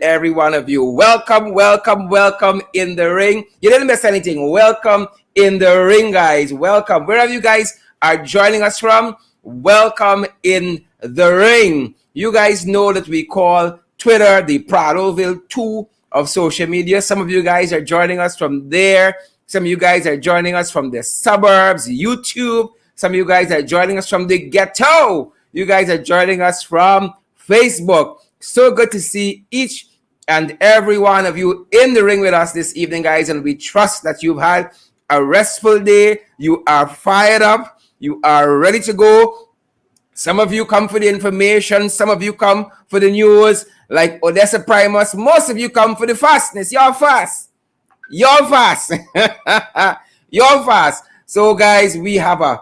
every one of you. Welcome, welcome, welcome in the ring. You didn't miss anything. Welcome in the ring, guys. Welcome. Wherever you guys are joining us from, welcome in the ring. You guys know that we call Twitter the Pradoville 2 of social media. Some of you guys are joining us from there. Some of you guys are joining us from the suburbs, YouTube. Some of you guys are joining us from the ghetto. You guys are joining us from Facebook. So good to see each and every one of you in the ring with us this evening, guys. And we trust that you've had a restful day. You are fired up. You are ready to go. Some of you come for the information. Some of you come for the news, like Odessa Primus. Most of you come for the fastness. You're fast. You're fast. You're fast. So, guys, we have a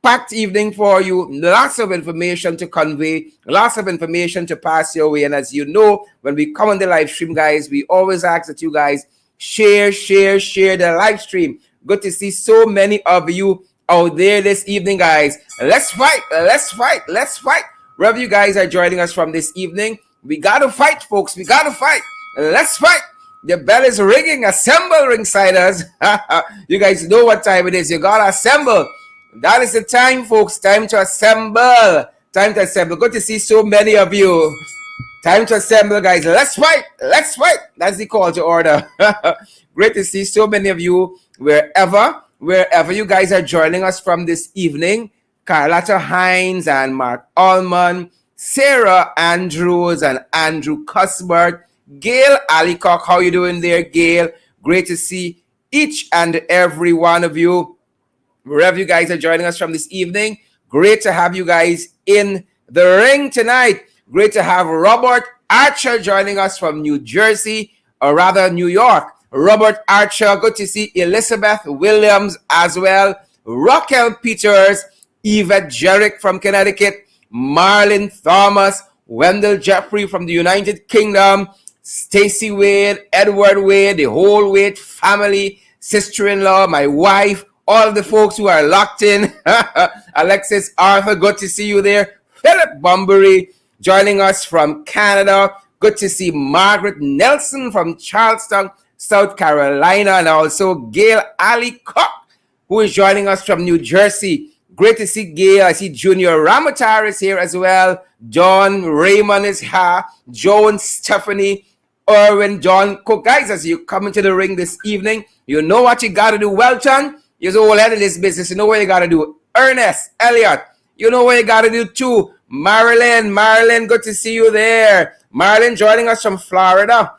packed evening for you. Lots of information to convey. Lots of information to pass your way. And as you know, when we come on the live stream, guys, we always ask that you guys share the live stream. Good to see so many of you out there this evening, guys. Let's fight. Let's fight. Let's fight. Wherever you guys are joining us from this evening, we got to fight, folks. We got to fight. Let's fight. The bell is ringing. Assemble, ringsiders. You guys know what time it is. You got to assemble. That is the time, folks. Time to assemble. Time to assemble. Good to see so many of you. Time to assemble, guys. Let's fight. Let's fight. That's the call to order. Great to see so many of you wherever you guys are joining us from this evening. Carlotta Hines and Mark Allman, Sarah Andrews and Andrew Cuthbert, Gail Alicock. How you doing there, Gail? Great to see each and every one of you. Wherever you guys are joining us from this evening, great to have you guys in the ring tonight. Great to have Robert Archer joining us from New Jersey, or rather New York. Robert Archer, good to see Elizabeth Williams as well. Raquel Peters, Yvette Jerick from Connecticut, Marlon Thomas, Wendell Jeffrey from the United Kingdom, Stacy Wade, Edward Wade, the whole Wade family, sister-in-law, my wife, all the folks who are locked in. Alexis Arthur, good to see you there. Philip Bunbury joining us from Canada. Good to see Margaret Nelson from Charleston, South Carolina, and also Gail Alicock, who is joining us from New Jersey. Great to see Gail. I see Junior Ramatar is here as well. John Raymond is here. Joan Stephanie, Erwin, John Cook. Guys, as you come into the ring this evening, you know what you got to do. Welton, you're the whole head of this business. You know what you got to do. Ernest, Elliot, you know what you got to do too. Marilyn, good to see you there. Marilyn joining us from Florida.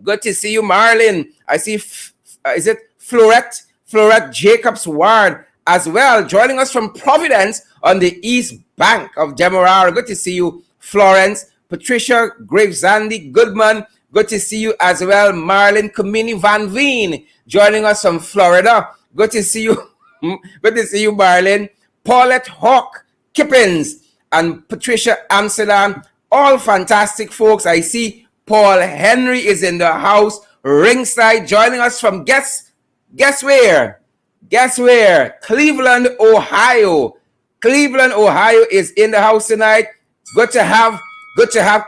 Good to see you, Marilyn. I see, is it Florette Jacobs Ward as well, joining us from Providence on the East Bank of Demerara. Good to see you, Florence. Patricia Gravesandi Goodman, good to see you as well. Marilyn Kamini Van Veen joining us from Florida. Good to see you. Good to see you, Marilyn. Paulette Hawk Kippins and Patricia Amsterdam. All fantastic folks. I see Paul Henry is in the house, ringside, joining us from guess where? Guess where? Cleveland, Ohio. Cleveland, Ohio is in the house tonight. Good to have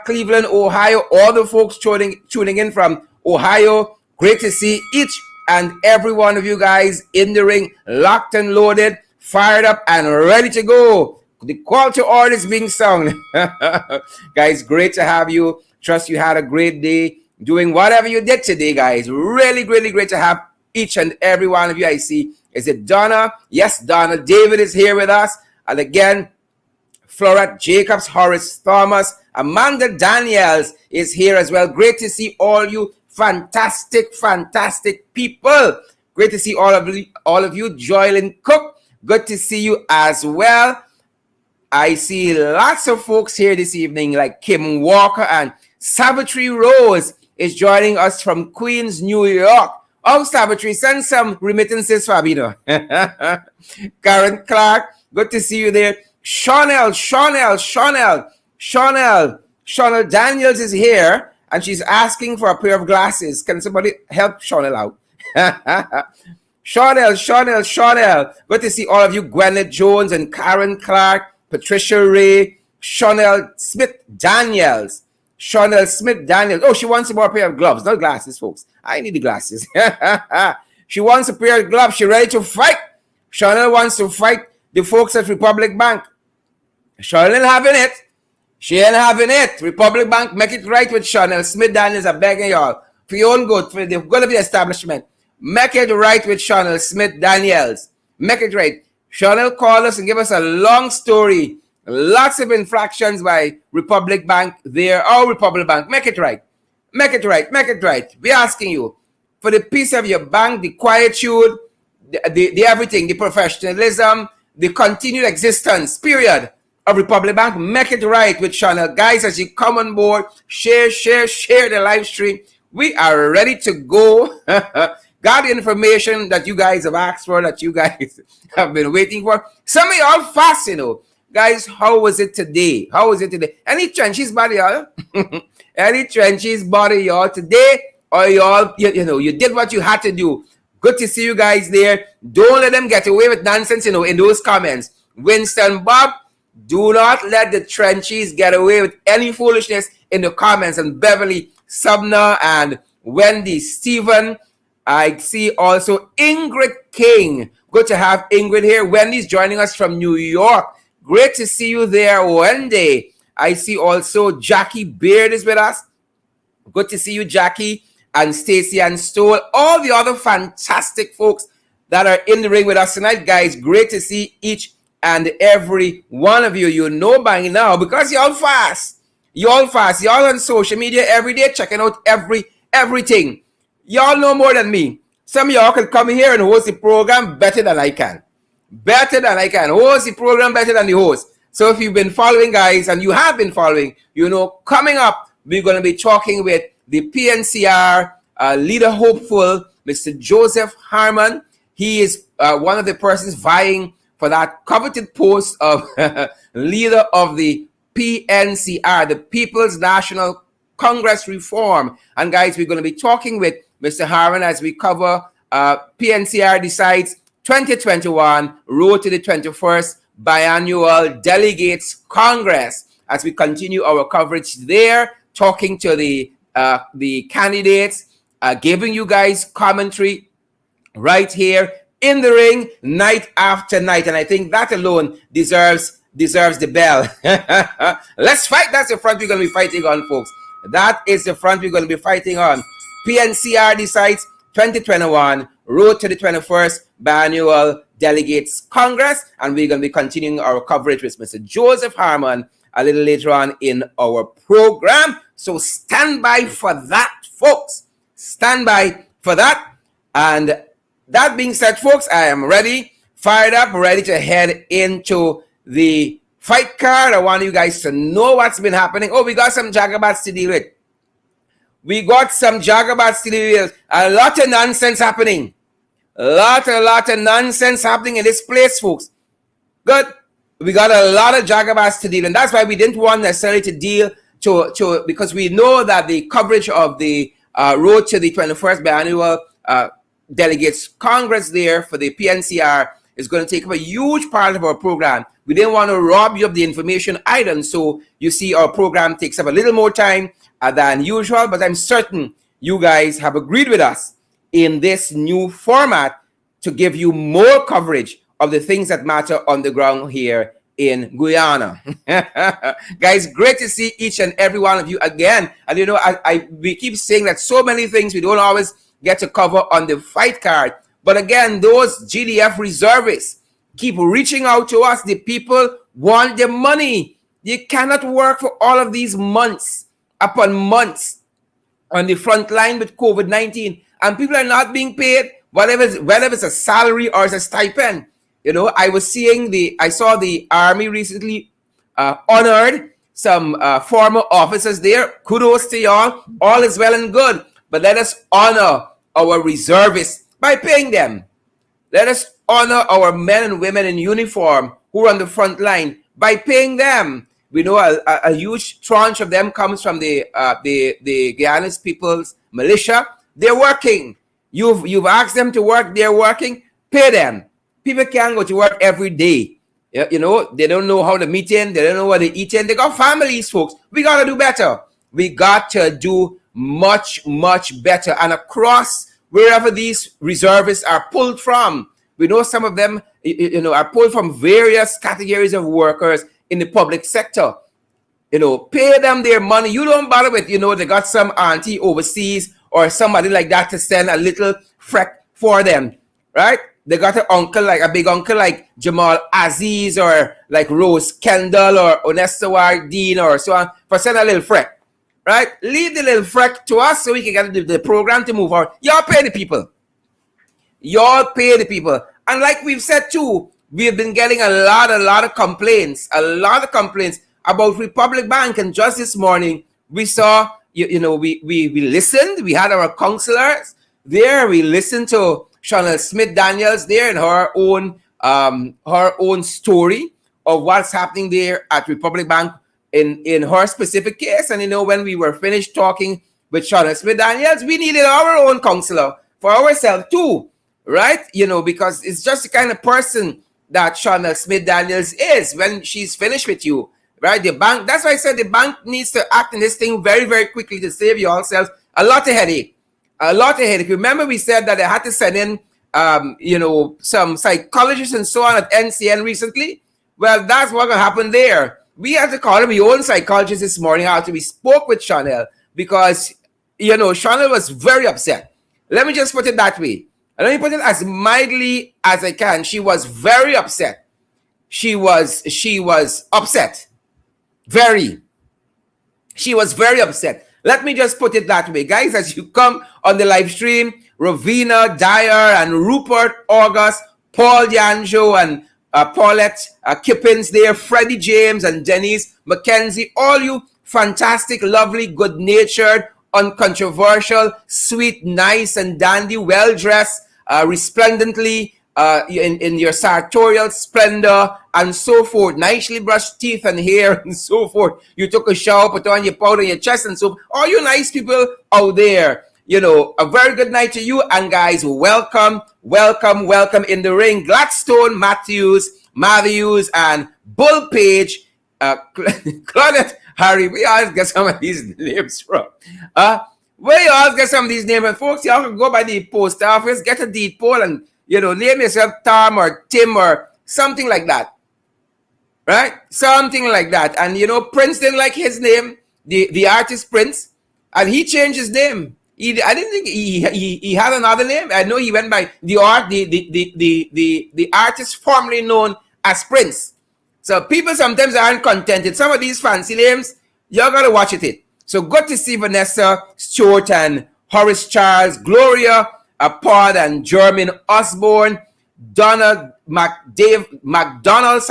Cleveland, Ohio. All the folks tuning in from Ohio. Great to see each and every one of you guys in the ring, locked and loaded, fired up and ready to go. The call to order is being sung. Guys, great to have you. Trust you had a great day doing whatever you did today, guys. Really, really great to have each and every one of you. I see. Is it Donna? Yes, Donna. David is here with us. And again, Florette Jacobs, Horace Thomas, Amanda Daniels is here as well. Great to see all you fantastic people. Great to see all of you. Joylyn Cook, good to see you as well. I see lots of folks here this evening, like Kim Walker, and Savitri Rose is joining us from Queens, New York. Oh, Savitri, send some remittances, Fabino. Karen Clark, good to see you there. Chanel Daniels is here, and she's asking for a pair of glasses. Can somebody help Chanel out? Chanel. Good to see all of you. Gwyneth Jones and Karen Clark, Patricia Ray, Chanel Smith Daniels. Chanel Smith Daniels. Oh, she wants a more pair of gloves, not glasses, folks. I need the glasses. She wants a pair of gloves. She ready to fight. Chanel wants to fight the folks at Republic Bank. Chanel ain't having it. She ain't having it. Republic Bank, make it right with Chanel Smith Daniels. I'm begging y'all, for your own good, for the good of the establishment. Make it right with Chanel Smith Daniels. Make it right. Chanel called us and gave us a long story. Lots of infractions by Republic Bank there. Oh, Republic Bank, make it right. Make it right. Make it right. We're asking you for the peace of your bank, the quietude, the everything, the professionalism, the continued existence, period, of Republic Bank. Make it right with Chanel. Guys, as you come on board, share the live stream. We are ready to go. Got the information that you guys have asked for, that you guys have been waiting for. Some of y'all fast, you know. Guys, how was it today? How was it today? Any trenches body, y'all? Any trenches body, y'all, today? Or y'all, you know, you did what you had to do. Good to see you guys there. Don't let them get away with nonsense, you know, in those comments. Winston Bob, do not let the trenches get away with any foolishness in the comments. And Beverly, Subna, and Wendy, Stephen. I see also Ingrid King. Good to have Ingrid here. Wendy's joining us from New York. Great to see you there, Wendy. I see also Jackie Beard is with us. Good to see you, Jackie, and Stacy and Stoll. All the other fantastic folks that are in the ring with us tonight, guys. Great to see each and every one of you. You know by now, because y'all fast. Y'all fast. Y'all on social media every day, checking out everything. Y'all know more than me. Some of y'all can come here and host the program better than I can. Better than I can. Host the program better than the host. So if you've been following, guys, and you have been following, you know, coming up, we're going to be talking with the PNCR leader hopeful, Mr. Joseph Harmon. He is one of the persons vying for that coveted post of leader of the PNCR, the People's National Congress Reform. And guys, we're going to be talking with Mr. Harmon as we cover PNCR decides 2021 road to the 21st biannual delegates Congress, as we continue our coverage there, talking to the candidates, giving you guys commentary right here in the ring night after night. And I think that alone deserves the bell. Let's fight. That's the front we're going to be fighting on, folks. That is the front we're going to be fighting on. PNCR decides 2021 road to the 21st biannual delegates Congress, and we're going to be continuing our coverage with Mr. Joseph Harmon a little later on in our program. So stand by for that, folks. Stand by for that. And that being said, folks, I am ready, fired up, ready to head into the fight card. I want you guys to know what's been happening. Oh, we got some Jagabats to deal with. We got some Jagabats to deal with. A lot of nonsense happening. A lot of nonsense happening in this place, folks. Good. We got a lot of Jagabats to deal, and that's why we didn't want necessarily to deal to because we know that the coverage of the road to the 21st biannual delegates Congress there for the PNCR is going to take up a huge part of our program. We didn't want to rob you of the information either, and so you see our program takes up a little more time than usual, but I'm certain you guys have agreed with us in this new format to give you more coverage of the things that matter on the ground here in Guyana. Guys, great to see each and every one of you again. And you know, we keep saying that so many things we don't always get to cover on the fight card. But again, those GDF reservists keep reaching out to us. The people want their money. You cannot work for all of these months upon months on the front line with COVID-19, and people are not being paid, whether it's a salary or it's a stipend. You know, I saw the Army recently honored some former officers there. Kudos to y'all. All is well and good. But let us honor our reservists by paying them. Let us honor our men and women in uniform who are on the front line by paying them. We know a huge tranche of them comes from the Guyanese People's Militia. They're working. You've asked them to work. They're working. Pay them. People can't go to work every day. You know, they don't know how to meet in. They don't know what to eat in. They got families, folks. We got to do better. we got to do much, much better. And across wherever these reservists are pulled from, we know some of them, are pulled from various categories of workers in the public sector. Pay them their money. You don't bother with, they got some auntie overseas or somebody like that to send a little freck for them, right? They got an uncle, like a big uncle like Jamal Aziz or like Rose Kendall or Onesta Wardine or so on for send a little freck, right? Leave the little freck to us so we can get the program to move on. Y'all pay the people. Y'all pay the people. And like we've said too, we've been getting a lot of complaints about Republic Bank. And just this morning, we saw, we listened. We had our counselors there. We listened to Chanel Smith Daniels there and her own story of what's happening there at Republic Bank in her specific case. And when we were finished talking with Chanel Smith Daniels, we needed our own counselor for ourselves too, right? Because it's just the kind of person that Chanel Smith Daniels is when she's finished with you, right? The bank, that's why I said the bank needs to act in this thing very, very quickly to save yourselves a lot of headache. Remember we said that they had to send in, some psychologists and so on at NCN recently? Well, that's what's going to happen there. We had to call him your own psychologist this morning after we spoke with Chanel because, Chanel was very upset. Let me just put it that way. And let me put it as mildly as I can. She was very upset. She was upset. She was very upset. Let me just put it that way. Guys, as you come on the live stream, Ravina, Dyer, and Rupert, August, Paul Yanjo, and Paulette Kippins there, Freddie James, and Denise McKenzie, all you fantastic, lovely, good-natured, uncontroversial, sweet, nice, and dandy, well-dressed, resplendently, in your sartorial splendor and so forth, nicely brushed teeth and hair and so forth. You took a shower, put on your powder, your chest and so. All you nice people out there, a very good night to you. And guys, welcome in the ring. Gladstone, Matthews, and Bull Page, Claudette, Harry. We always get some of these names from. Where you always get some of these names, and folks, y'all can go by the post office, get a deed poll, and name yourself Tom or Tim or something like that. Right? Something like that. And Prince didn't like his name, the artist Prince, and he changed his name. I didn't think he had another name. I know he went by the artist formerly known as Prince. So people sometimes aren't contented. Some of these fancy names, y'all gotta watch it. So good to see Vanessa Stewart and Horace Charles, Gloria Pod and Jermaine Osborne, Donna McDonald,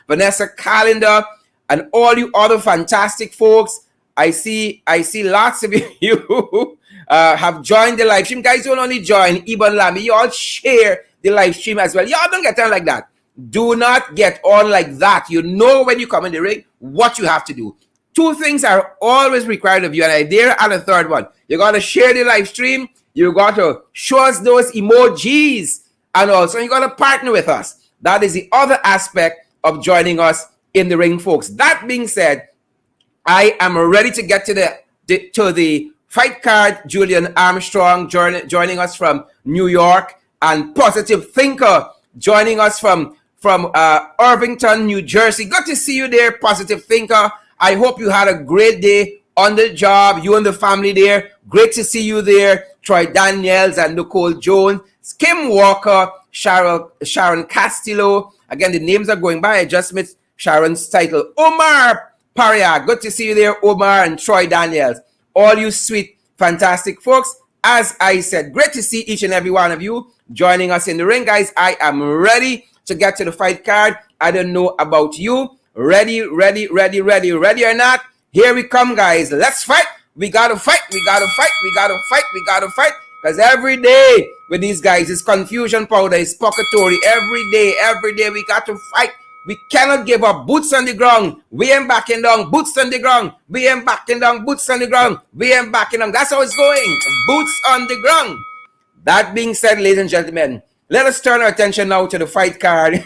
Vanessa Calendar, and all you other fantastic folks. I see lots of you have joined the live stream. Guys, don't only join Ibn Lamy, you all share the live stream as well. Y'all don't get on like that. Do not get on like that. When you come in the ring, what you have to do. 2 things are always required of you, and I dare add a third one. You got to share the live stream. You got to show us those emojis, and also you got to partner with us. That is the other aspect of joining us in the ring, folks. That being said, I am ready to get to the fight card. Julian Armstrong joining us from New York, and Positive Thinker joining us from Irvington, New Jersey. Good to see you there, Positive Thinker. I hope you had a great day on the job, you and the family there. Great to see you there. Troy Daniels and Nicole Jones, Kim Walker, Sharon Castillo. Again, the names are going by. I just missed Sharon's title. Omar Paria. Good to see you there, Omar and Troy Daniels. All you sweet, fantastic folks. As I said, great to see each and every one of you joining us in the ring, guys. I am ready to get to the fight card. I don't know about you. Ready or not? Here we come, guys. Let's fight. We gotta fight. Because every day with these guys, it's confusion powder, it's purgatory. Every day we got to fight. We cannot give up. Boots on the ground. We ain't backing down. Boots on the ground. We ain't backing down. Boots on the ground. We ain't backing down. That's how it's going. Boots on the ground. That being said, ladies and gentlemen, let us turn our attention now to the fight card.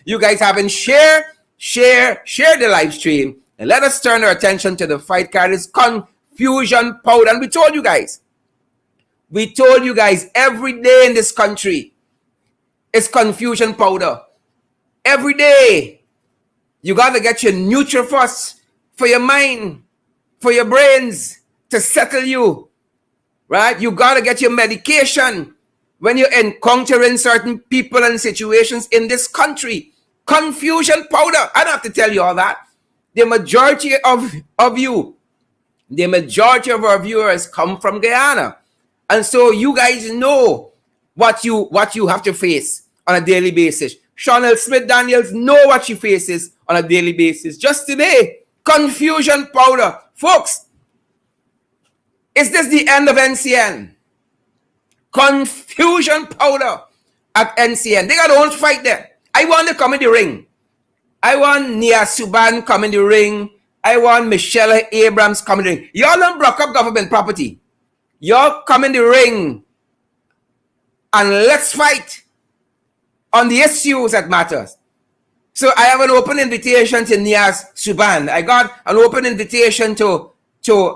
You guys haven't share the live stream. And let us turn our attention to the fight card. It's confusion powder. And we told you guys every day in this country is confusion powder. Every day, you got to get your Nutrifos for your mind, for your brains, to settle you, right? You got to get your medication when you're encountering certain people and situations in this country. Confusion powder. I don't have to tell you all that. The majority of you, the majority of our viewers come from Guyana. And so you guys know what you have to face on a daily basis. Chanel Smith-Daniels know what she faces on a daily basis. Just today, confusion powder. Folks, is this the end of NCN? Confusion powder at NCN. They got their own fight there. I want to come in the ring. I want Nia Suban come in the ring. I want Michelle Abrams come in the ring. Y'all don't block up government property. Y'all come in the ring and let's fight on the issues that matters. So I have an open invitation to Nia Suban. I got an open invitation to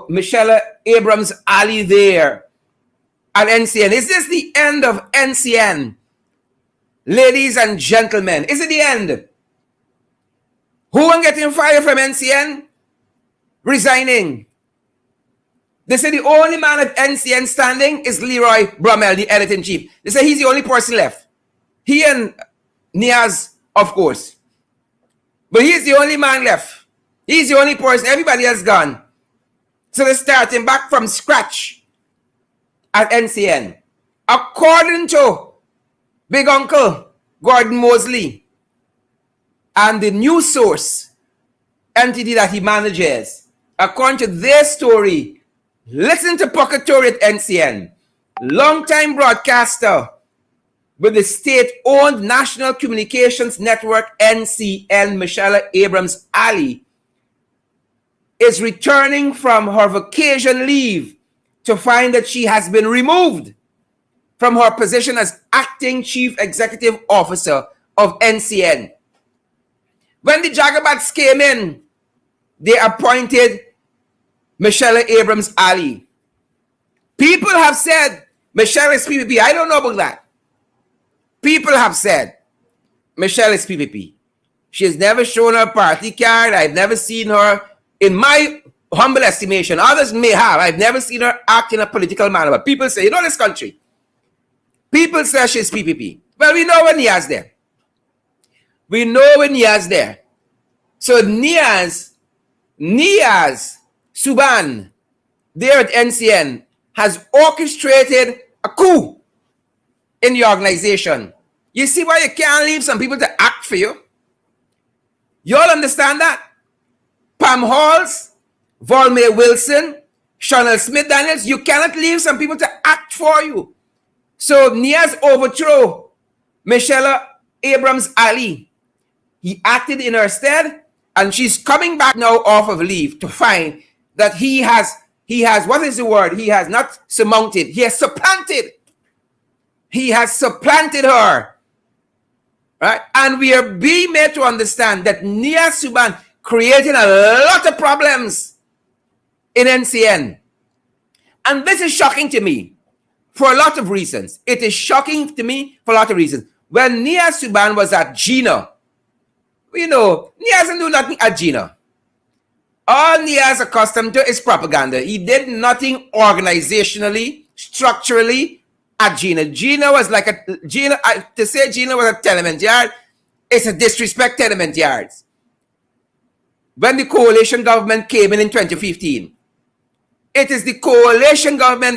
Michelle Abrams Ali there at NCN. Is this the end of NCN? Ladies and gentlemen, is it the end? Who are getting fired from NCN? Resigning. They say the only man at NCN standing is Leroy Brummel, the editor-in-chief. They say he's the only person left. He and Niaz, of course. But he's the only man left. He's the only person. Everybody else gone. So they're starting back from scratch at NCN. According to Big Uncle Gordon Mosley and the news source entity that he manages, according to their story, listen to Pocketori at NCN, longtime broadcaster with the state-owned National Communications Network, NCN, Michelle Abrams Ali, is returning from her vacation leave to find that she has been removed from her position as acting chief executive officer of NCN. When the Jagabats came in, they appointed Michelle Abrams Ali. People have said Michelle is PPP. I don't know about that. People have said Michelle is PPP. She has never shown her party card. I've never seen her, in my humble estimation, others may have. I've never seen her act in a political manner. But people say, this country, people say she's PPP. Well, we know when Niaz there. We know when Niaz there. So Niaz Suban, there at NCN, has orchestrated a coup in the organization. You see why you can't leave some people to act for you? You all understand that? Pam Halls, Volmay Wilson, Chanel Smith-Daniels, you cannot leave some people to act for you. So Niaz overthrew Michelle Abrams Ali. He acted in her stead, and she's coming back now off of leave to find that he has, what is the word? He has not surmounted. He has supplanted. He has supplanted her. Right? And we are being made to understand that Nia Suban created a lot of problems in NCN. And this is shocking to me for a lot of reasons. It is shocking to me for a lot of reasons. When Nia Suban was at GINA, Nia doesn't do nothing at GINA. All Nia is accustomed to is propaganda. He did nothing organizationally, structurally, at GINA. GINA was like to say GINA was a tenement yard, it's a disrespect tenement yards. When the coalition government came in 2015, it is the coalition government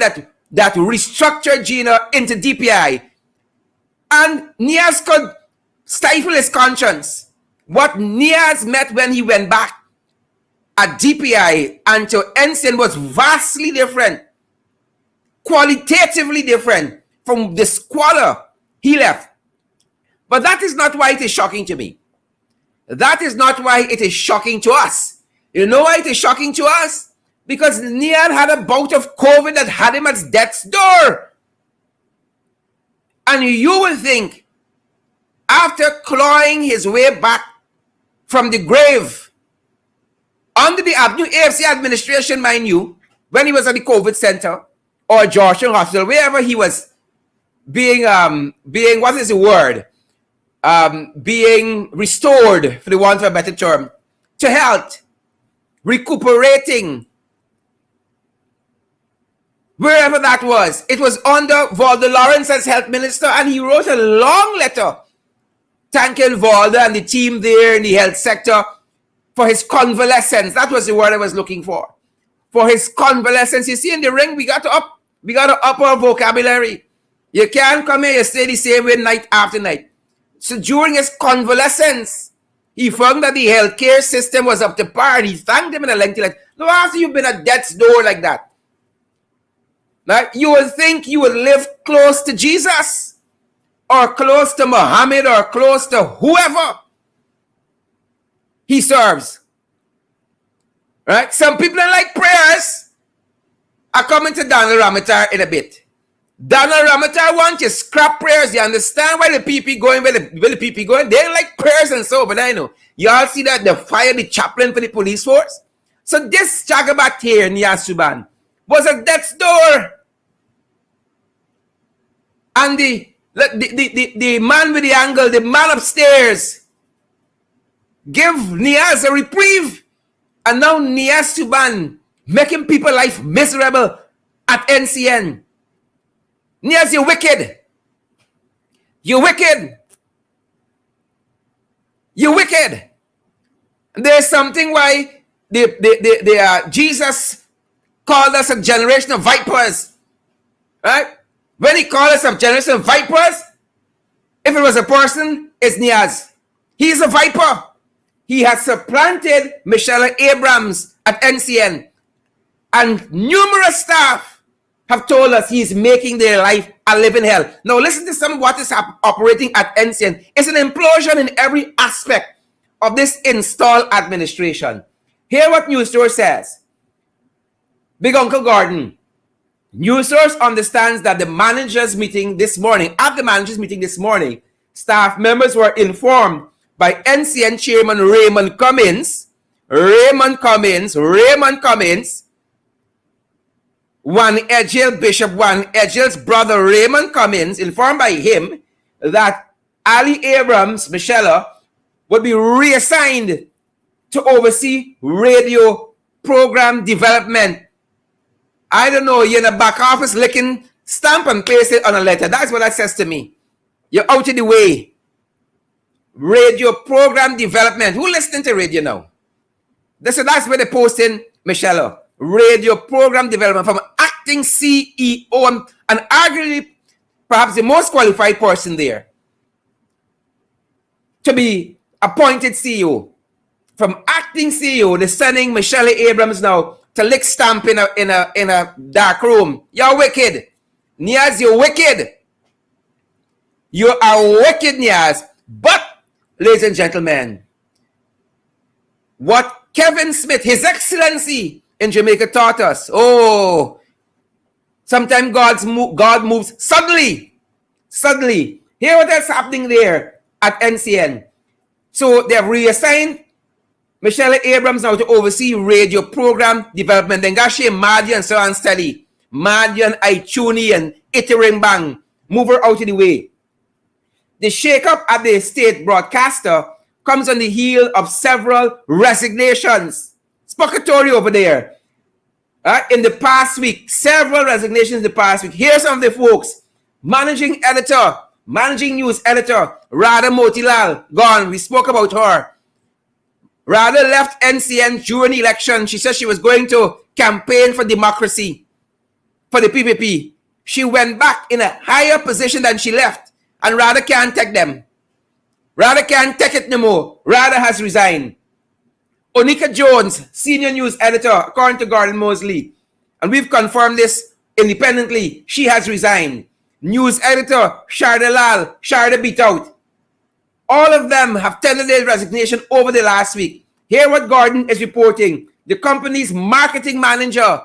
that restructured GINA into DPI. And Niaz could stifle his conscience. What Niaz met when he went back at DPI and to NCN was vastly different. Qualitatively different from the squalor he left. But that is not why it is shocking to me. That is not why it is shocking to us. You know why it is shocking to us? Because Niaz had a bout of COVID that had him at death's door. And you will think, after clawing his way back from the grave the new AFC administration, mind you, when he was at the COVID center or Georgetown Hospital, wherever he was being what is the word? Being restored, for the want of a better term, to health, recuperating, wherever that was. It was under Valdo Lawrence as health minister, and he wrote a long letter thanking Valdo and the team there in the health sector for his convalescence. That was the word I was looking for. For his convalescence. You see, in the ring, we got to up our vocabulary. You can't come here, you stay the same way night after night. So during his convalescence, he found that the healthcare system was up to par, and he thanked him in a lengthy letter. Now, after you've been at death's door like that, now, you would think you would live close to Jesus, or close to Muhammad, or close to whoever he serves. Right? Some people don't like prayers. are coming to Donald Ramatar in a bit. Donald Ramatar wants you scrap prayers. You understand why the PP going, where the PP going? They like prayers and so, but I know. Y'all see that they fire the chaplain for the police force? So this Chagabat here in Yasuban was at death's door. And the man with the angle, the man upstairs, give Niaz a reprieve. And now Niaz Suban making people life miserable at NCN. Niaz, you're wicked. You're wicked. You're wicked. There's something why Jesus called us a generation of vipers. Right? When he called us a generation of vipers, if it was a person, it's Niaz. He's a viper. He has supplanted Michelle Abrams at NCN. And numerous staff have told us he's making their life a living hell. Now listen to some of what is operating at NCN. It's an implosion in every aspect of this installed administration. Hear what News Source says. Big Uncle Gordon. News Source understands that at the managers meeting this morning, staff members were informed by NCN Chairman Raymond Cummins, Bishop Juan Edgel's brother Raymond Cummins, informed by him that Ali Abrams, Michelle, would be reassigned to oversee radio program development. I don't know, you're in the back office licking stamp and paste it on a letter. That's what that says to me. You're out of the way. Radio program development. Who listening to radio now? So that's where they're posting Michelle. Radio program development from acting CEO and arguably perhaps the most qualified person there to be appointed CEO. From acting CEO, they're sending Michelle Abrams now to lick stamp in a dark room. You're wicked. Niaz, you're wicked. You are wicked, Niaz. But, ladies and gentlemen, what Kevin Smith, His Excellency in Jamaica taught us, sometimes God moves suddenly. Suddenly. Hear what else happening there at NCN. So they have reassigned Michelle Abrams now to oversee radio program development. Then Gashi Madian so on steady. Madian, Aichuni, and Itiring Bang. Move her out of the way. The shake-up at the state broadcaster comes on the heel of several resignations. Spocatory over there. In the past week, several resignations in the past week. Here's some of the folks. Managing news editor, Radha Motilal, gone. We spoke about her. Radha left NCN during the election. She said she was going to campaign for democracy for the PPP. She went back in a higher position than she left. And Radha can't take them. Radha can't take it no more. Radha has resigned. Onika Jones, senior news editor, according to Gordon Mosley, and we've confirmed this independently, she has resigned. News editor, Sharda beat out. All of them have tendered their resignation over the last week. Hear what Gordon is reporting. The company's marketing manager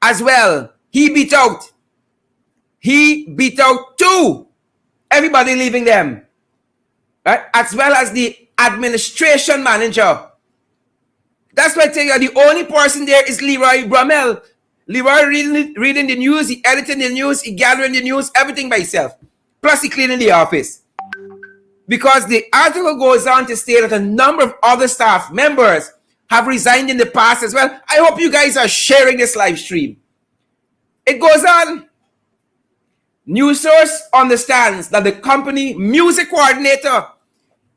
as well, he beat out. He beat out too. Everybody leaving them. Right? As well as the administration manager. That's why I tell you, the only person there is Leroy Bramel. Leroy reading the news, he editing the news, he gathering the news, everything by himself. Plus he cleaning the office. Because the article goes on to state that a number of other staff members have resigned in the past as well. I hope you guys are sharing this live stream. It goes on. News source understands that the company music coordinator,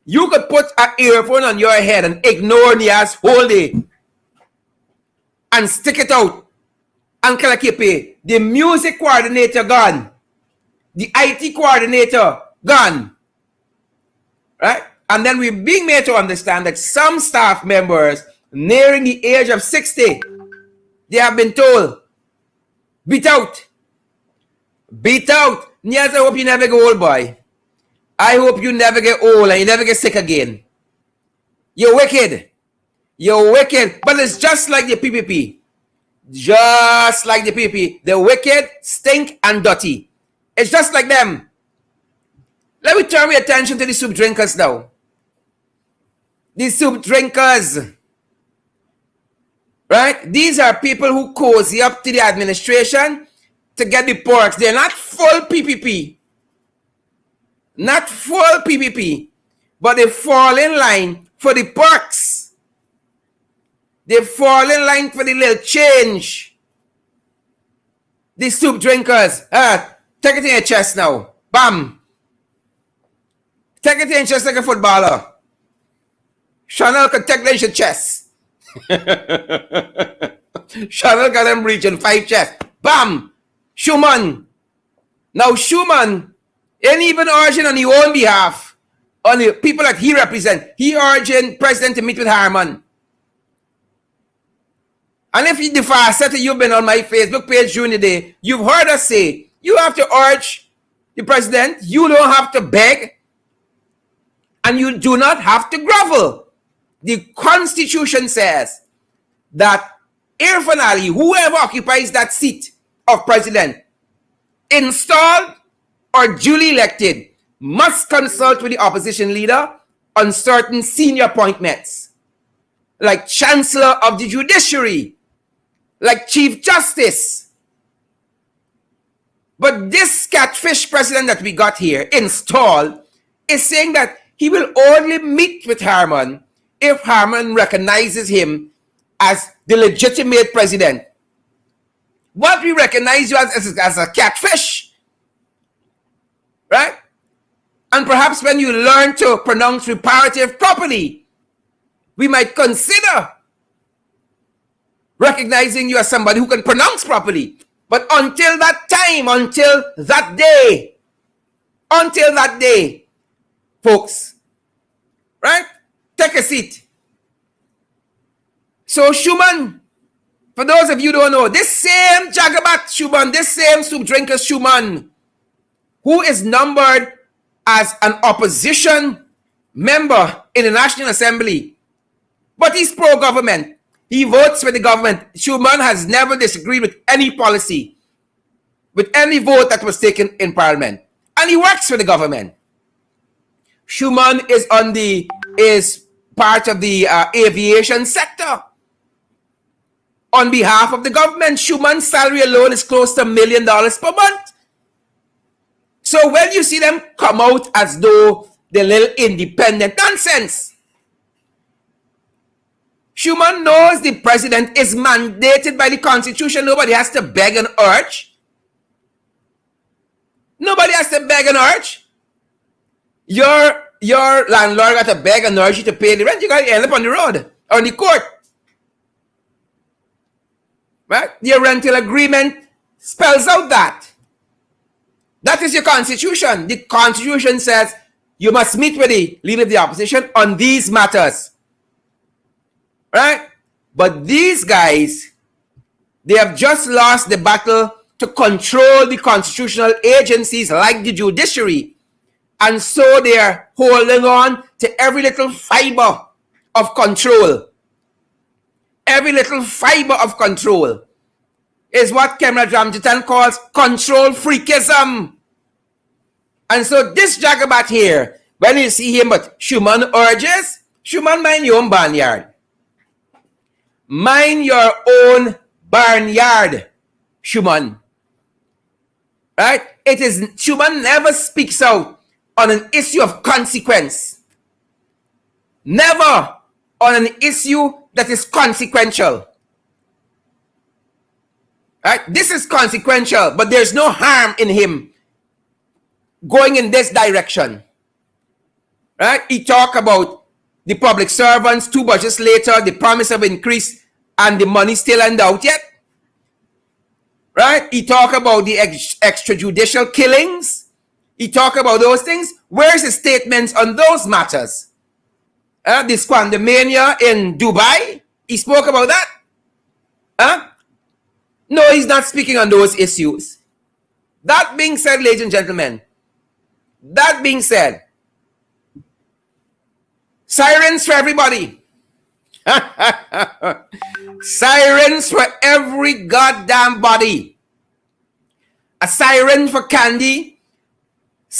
you could put an earphone on your head and ignore Nia's whole day and stick it out and collect your pay. The music coordinator gone. The IT coordinator gone. Right? And then we're being made to understand that some staff members nearing the age of 60, they have been told, beat out. Beat out. Yes, I hope you never get old, boy. I hope you never get old and you never get sick again. You're wicked. You're wicked. But it's just like the PPP. Just like the PPP. The wicked, stink, and dirty. It's just like them. Let me turn my attention to the soup drinkers now. The soup drinkers. Right? These are people who cozy up to the administration to get the perks. They're not full PPP. Not full PPP. But they fall in line for the perks. They fall in line for the little change. The soup drinkers. Take it in your chest now. Bam. Take it in your chest like a footballer. Chanel could take it in your chest. Chanel got them reaching 5 chests. Bam! Schumann. Now Schumann ain't even urging on his own behalf, on the people that he represents. He urging President to meet with Harmon. And if you, the facet you've been on my Facebook page during the day, you've heard us say, you have to urge the president, you don't have to beg, and you do not have to grovel. The Constitution says that Irfan Ali, whoever occupies that seat of president, installed or duly elected, must consult with the opposition leader on certain senior appointments, like Chancellor of the Judiciary, like Chief Justice. But this catfish president that we got here installed is saying that he will only meet with Harmon if Harmon recognizes him as the legitimate president. What we recognize you as a catfish, right? And perhaps when you learn to pronounce reparative properly, we might consider recognizing you as somebody who can pronounce properly. But until that time, until that day, folks, right? Take a seat. So Schumann, for those of you who don't know, this same Jagabat Schumann, this same soup drinker Schumann, who is numbered as an opposition member in the National Assembly, but he's pro-government. He votes for the government. Schumann has never disagreed with any policy, with any vote that was taken in Parliament. And he works for the government. Schumann is part of the aviation sector. On behalf of the government, Schumann's salary alone is close to $1 million per month. So when you see them come out as though they're little independent, nonsense. Schumann knows the president is mandated by the Constitution. Nobody has to beg and urge. Nobody has to beg and urge. Your landlord got to beg and urge you to pay the rent. You got to end up on the road, on the court. Right? Your rental agreement spells out that. That is your Constitution. The Constitution says you must meet with the leader of the opposition on these matters. Right? But these guys, they have just lost the battle to control the constitutional agencies like the judiciary. And so they are holding on to every little fiber of control. Every little fiber of control is what Kemra Jamjitan calls control freakism. And so this Jagabat here, when you see him, but Schumann urges, Schumann mind your own barnyard. mind your own barnyard, Schumann. Right? Schumann never speaks out on an issue of consequence. Never on an issue that is consequential. Right? This is consequential, but there's no harm in him going in this direction. Right? He talked about the public servants 2 budgets later, the promise of increase, and the money still ain't out yet. Right? He talked about the extrajudicial killings. He talked about those things. Where's his statements on those matters? The squandermania in Dubai, he spoke about that. No, he's not speaking on those issues. That being said, ladies and gentlemen, that being said, sirens for everybody. Sirens for every goddamn body. A siren for Candy.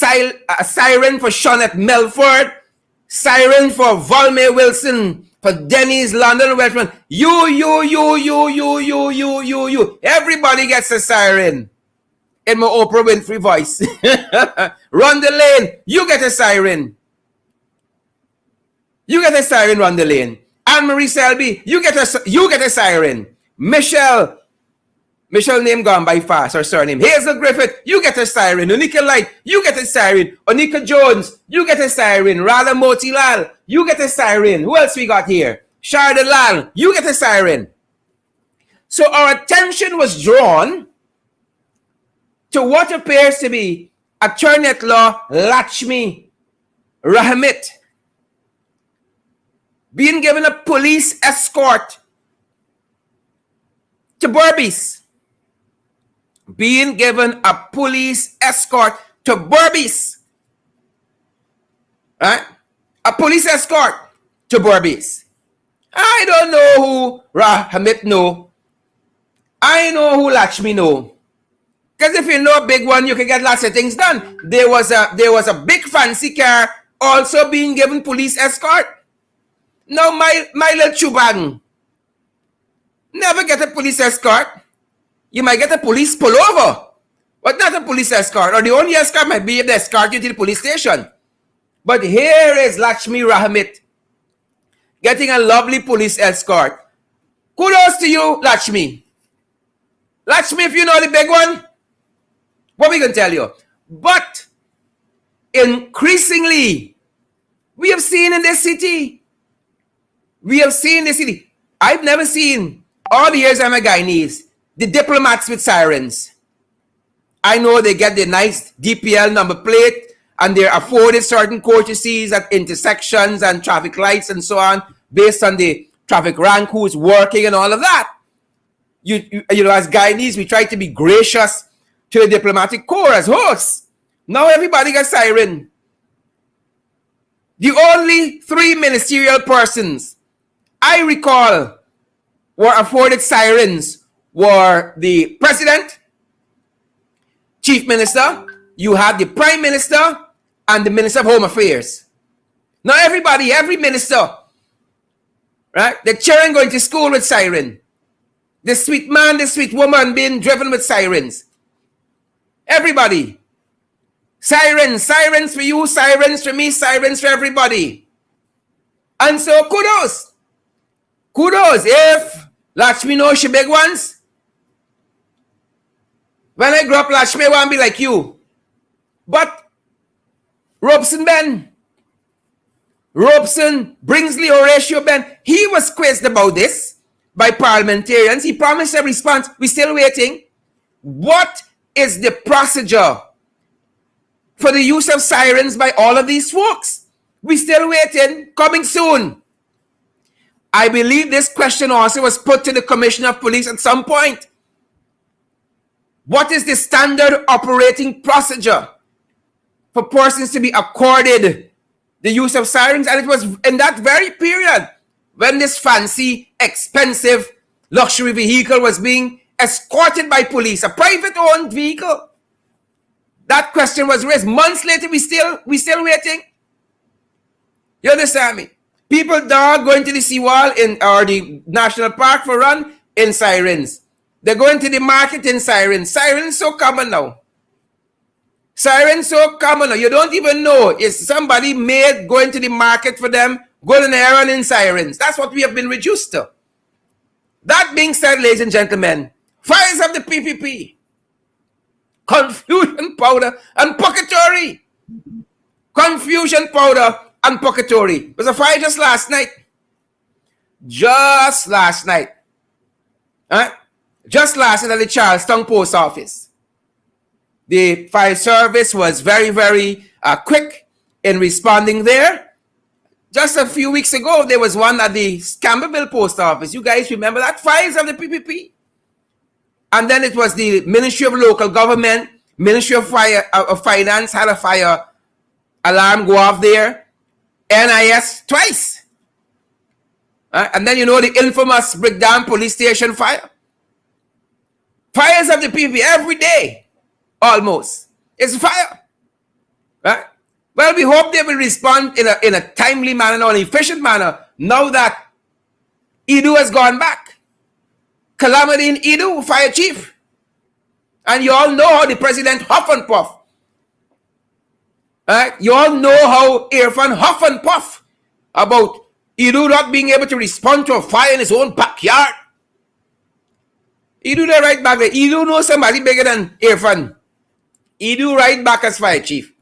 A siren for Shawnette Melford. Siren for Volme Wilson. For Denny's London Welshman. You. Everybody gets a siren. In my Oprah Winfrey voice. Run the lane. You get a siren. You get a siren, run the lane. Anne-Marie Selby, you get a siren. Michelle name gone by fast, her surname. Hazel Griffith, you get a siren. Unika Light, you get a siren. Onika Jones, you get a siren. Radha Motilal, you get a siren. Who else we got here? Sharda Lal, you get a siren. So our attention was drawn to what appears to be Attorney at Law Lakshmi Rahmit being given a police escort to Berbice. Being given a police escort to Berbice. Right? A police escort to Berbice. I don't know who Rahmit know. I know who Lakshmi know. Because if you know a big one, you can get lots of things done. There was a big fancy car also being given police escort. Now, my little chubang, never get a police escort. You might get a police pullover, but not a police escort. Or the only escort might be if they escort you to the police station. But here is Lakshmi Rahmit getting a lovely police escort. Kudos to you, Lakshmi. Lakshmi, if you know the big one, what we can tell you? But increasingly, we have seen in this city, I've never seen, all the years I'm a Guyanese, the diplomats with sirens. I know they get the nice DPL number plate and they're afforded certain courtesies at intersections and traffic lights and so on, based on the traffic rank, who's working and all of that. You know, as Guyanese, we try to be gracious to the diplomatic corps as hosts. Now everybody gets siren. The only 3 ministerial persons I recall were afforded sirens were the president, chief minister, you had the prime minister, and the minister of home affairs. Now every minister, right? The children going to school with siren. The sweet man, the sweet woman being driven with sirens. Everybody. Sirens for you, sirens for me, sirens for everybody. And so kudos. If Lakshmi knows she big ones. When I grow up, Lakshmi won't be like you. But Robeson, Bringsley, Horatio Ben, he was quizzed about this by parliamentarians. He promised a response. We're still waiting. What is the procedure for the use of sirens by all of these folks? We're still waiting. Coming soon. I believe this question also was put to the Commissioner of Police at some point. What is the standard operating procedure for persons to be accorded the use of sirens? And it was in that very period when this fancy, expensive luxury vehicle was being escorted by police, a private-owned vehicle. That question was raised. Months later, we still waiting. You understand me? People dog going to the seawall or the national park for run in sirens. They're going to the market in sirens. Sirens so common now. Sirens so common now. You don't even know. Is somebody made going to the market for them, going on errand in sirens. That's what we have been reduced to. That being said, ladies and gentlemen, fires of the PPP, confusion, powder, and purgatory. Confusion, powder, and purgatory. There's a fire just last night. Just last night. Just last night at the Charlestown Post Office. The fire service was very, very quick in responding there. Just a few weeks ago, there was one at the Camberville Post Office. You guys remember that? Fires of the PPP. And then it was the Ministry of Local Government, Ministry of Finance had a fire alarm go off there. NIS twice. And then you know the infamous Brickdown Police Station fire. Fires of the PPP every day, almost. It's fire. Right? Well, we hope they will respond in a timely manner or an efficient manner now that Edu has gone back. Calamity in Edu, fire chief. And you all know how the president huff and puff. Right? You all know how Irfan huff and puff about Edu not being able to respond to a fire in his own backyard. Edu the right back there. Edu knows somebody bigger than Irfan. Edu right back as fire chief.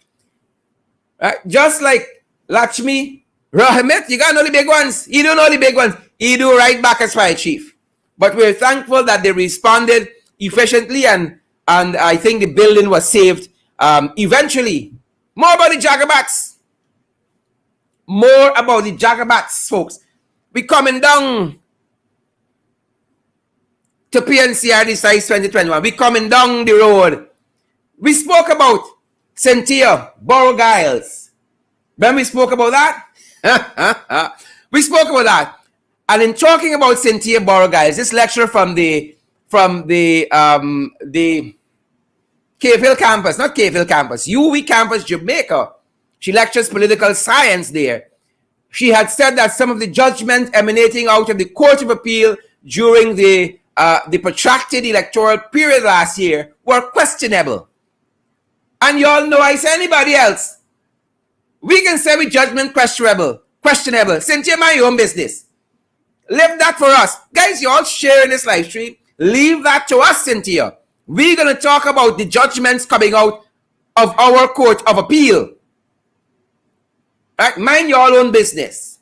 Right? Just like Lakshmi, Rahmat, you got to know the big ones. Edu know the big ones. Edu right back as fire chief. But we're thankful that they responded efficiently and I think the building was saved eventually. More about the Jagabats. More about the Jagabats, folks. We're coming down to PNCRD size 2021. We're coming down the road. We spoke about Cynthia Borogiles. When we spoke about that? We spoke about that. And in talking about Cynthia Borogiles, this lecturer from the Cave Hill campus, not Cave Hill campus, UWI campus, Jamaica. She lectures political science there. She had said that some of the judgments emanating out of the Court of Appeal during the protracted electoral period last year were questionable. And you all know I say anybody else, we can say with judgment questionable. Cynthia, mind your own business. Leave that for us. Guys, you all sharing this live stream. Leave that to us, Cynthia. We're going to talk about the judgments coming out of our Court of Appeal. Right? Mind your own business.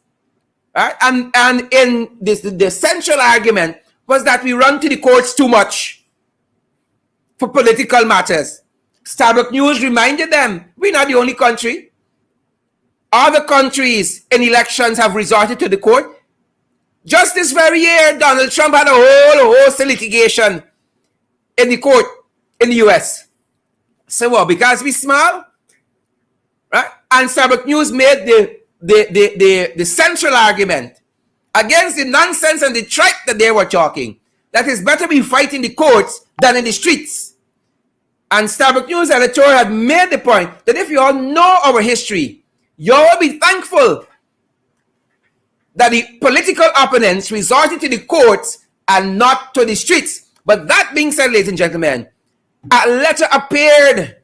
Right? And in this, the central argument was that we run to the courts too much for political matters. Starbuck News reminded them, we're not the only country. Other countries in elections have resorted to the court. Just this very year, Donald Trump had a whole host of litigation in the court in the US. So what? Because we small? Right? And Starbuck News made the central argument against the nonsense and the tripe that they were talking. That it's better we fight in the courts than in the streets. And Starbuck News editor had made the point that if you all know our history, you will be thankful that the political opponents resorted to the courts and not to the streets. But that being said, ladies and gentlemen, a letter appeared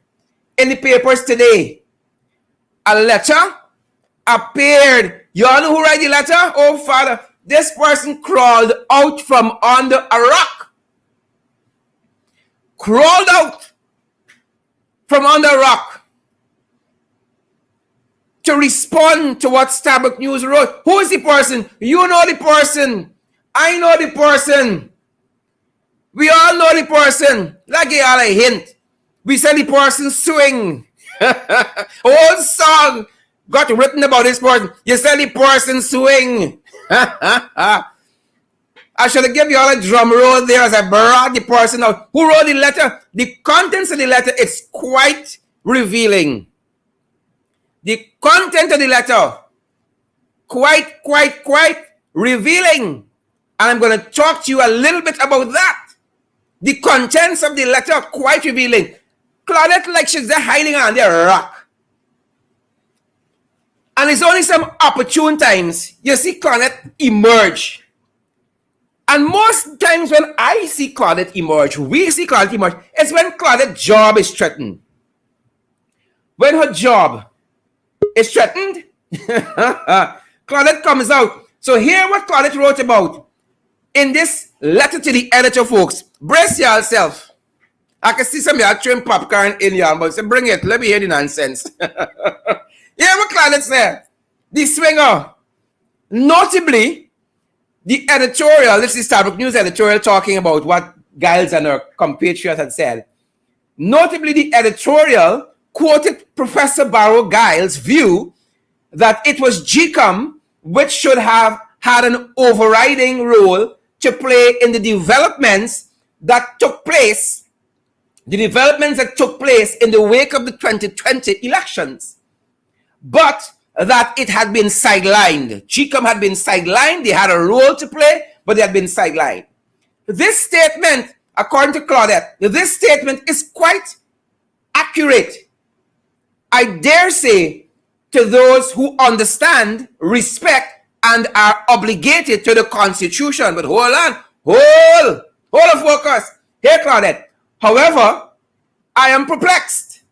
in the papers today. A letter appeared. You all know who wrote the letter? Oh, Father, this person crawled out from under a rock. Crawled out from under a rock to respond to what Starbuck News wrote. Who is the person? You know the person. I know the person. We all know the person. Like you all a hint. We said the person swing. A whole song got written about this person. You said the person swing. I should have given you all a drum roll there as I brought the person out. Who wrote the letter? The contents of the letter is quite revealing. The content of the letter, quite revealing. And I'm going to talk to you a little bit about that. The contents of the letter are quite revealing. Claudette, like she's there hiding on the rock. And it's only some opportune times you see Claudette emerge. And most times when I see Claudette emerge, we see Claudette emerge, it's when Claudette's job is threatened. When her job is threatened, Claudette comes out. So hear what Claudette wrote about in this letter to the editor, folks. Brace yourself. I can see some of y'all throwing popcorn in your mouth. So bring it. Let me hear the nonsense. Hear what Claudette said. The Swinger. Notably, the editorial, this is Starbuck News editorial talking about what Giles and her compatriot had said. Notably, the editorial quoted Professor Barrow Giles' view that it was GECOM which should have had an overriding role to play in the developments that took place in the wake of the 2020 elections. But that it had been sidelined. GECOM had been sidelined. They had a role to play, but they had been sidelined. This statement, according to Claudette, this statement is quite accurate. I dare say to those who understand, respect, and are obligated to the Constitution. But hold on. Hold on, focus. Here, Claudette. However, I am perplexed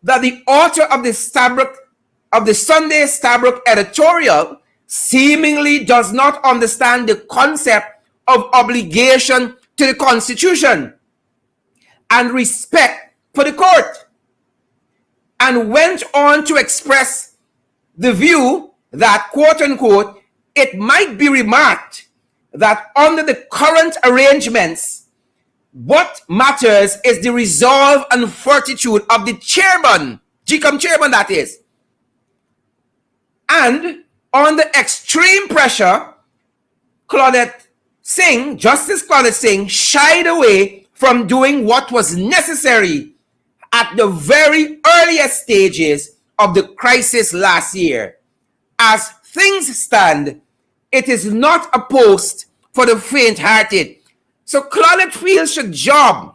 that the author of the Sunday Stabrook editorial seemingly does not understand the concept of obligation to the Constitution and respect for the court, and went on to express the view that, quote unquote, it might be remarked that under the current arrangements, what matters is the resolve and fortitude of the chairman, GECOM chairman that is. And under extreme pressure, Justice Claudette Singh shied away from doing what was necessary at the very earliest stages of the crisis last year. As things stand, it is not a post for the faint-hearted. So Claudette feels her job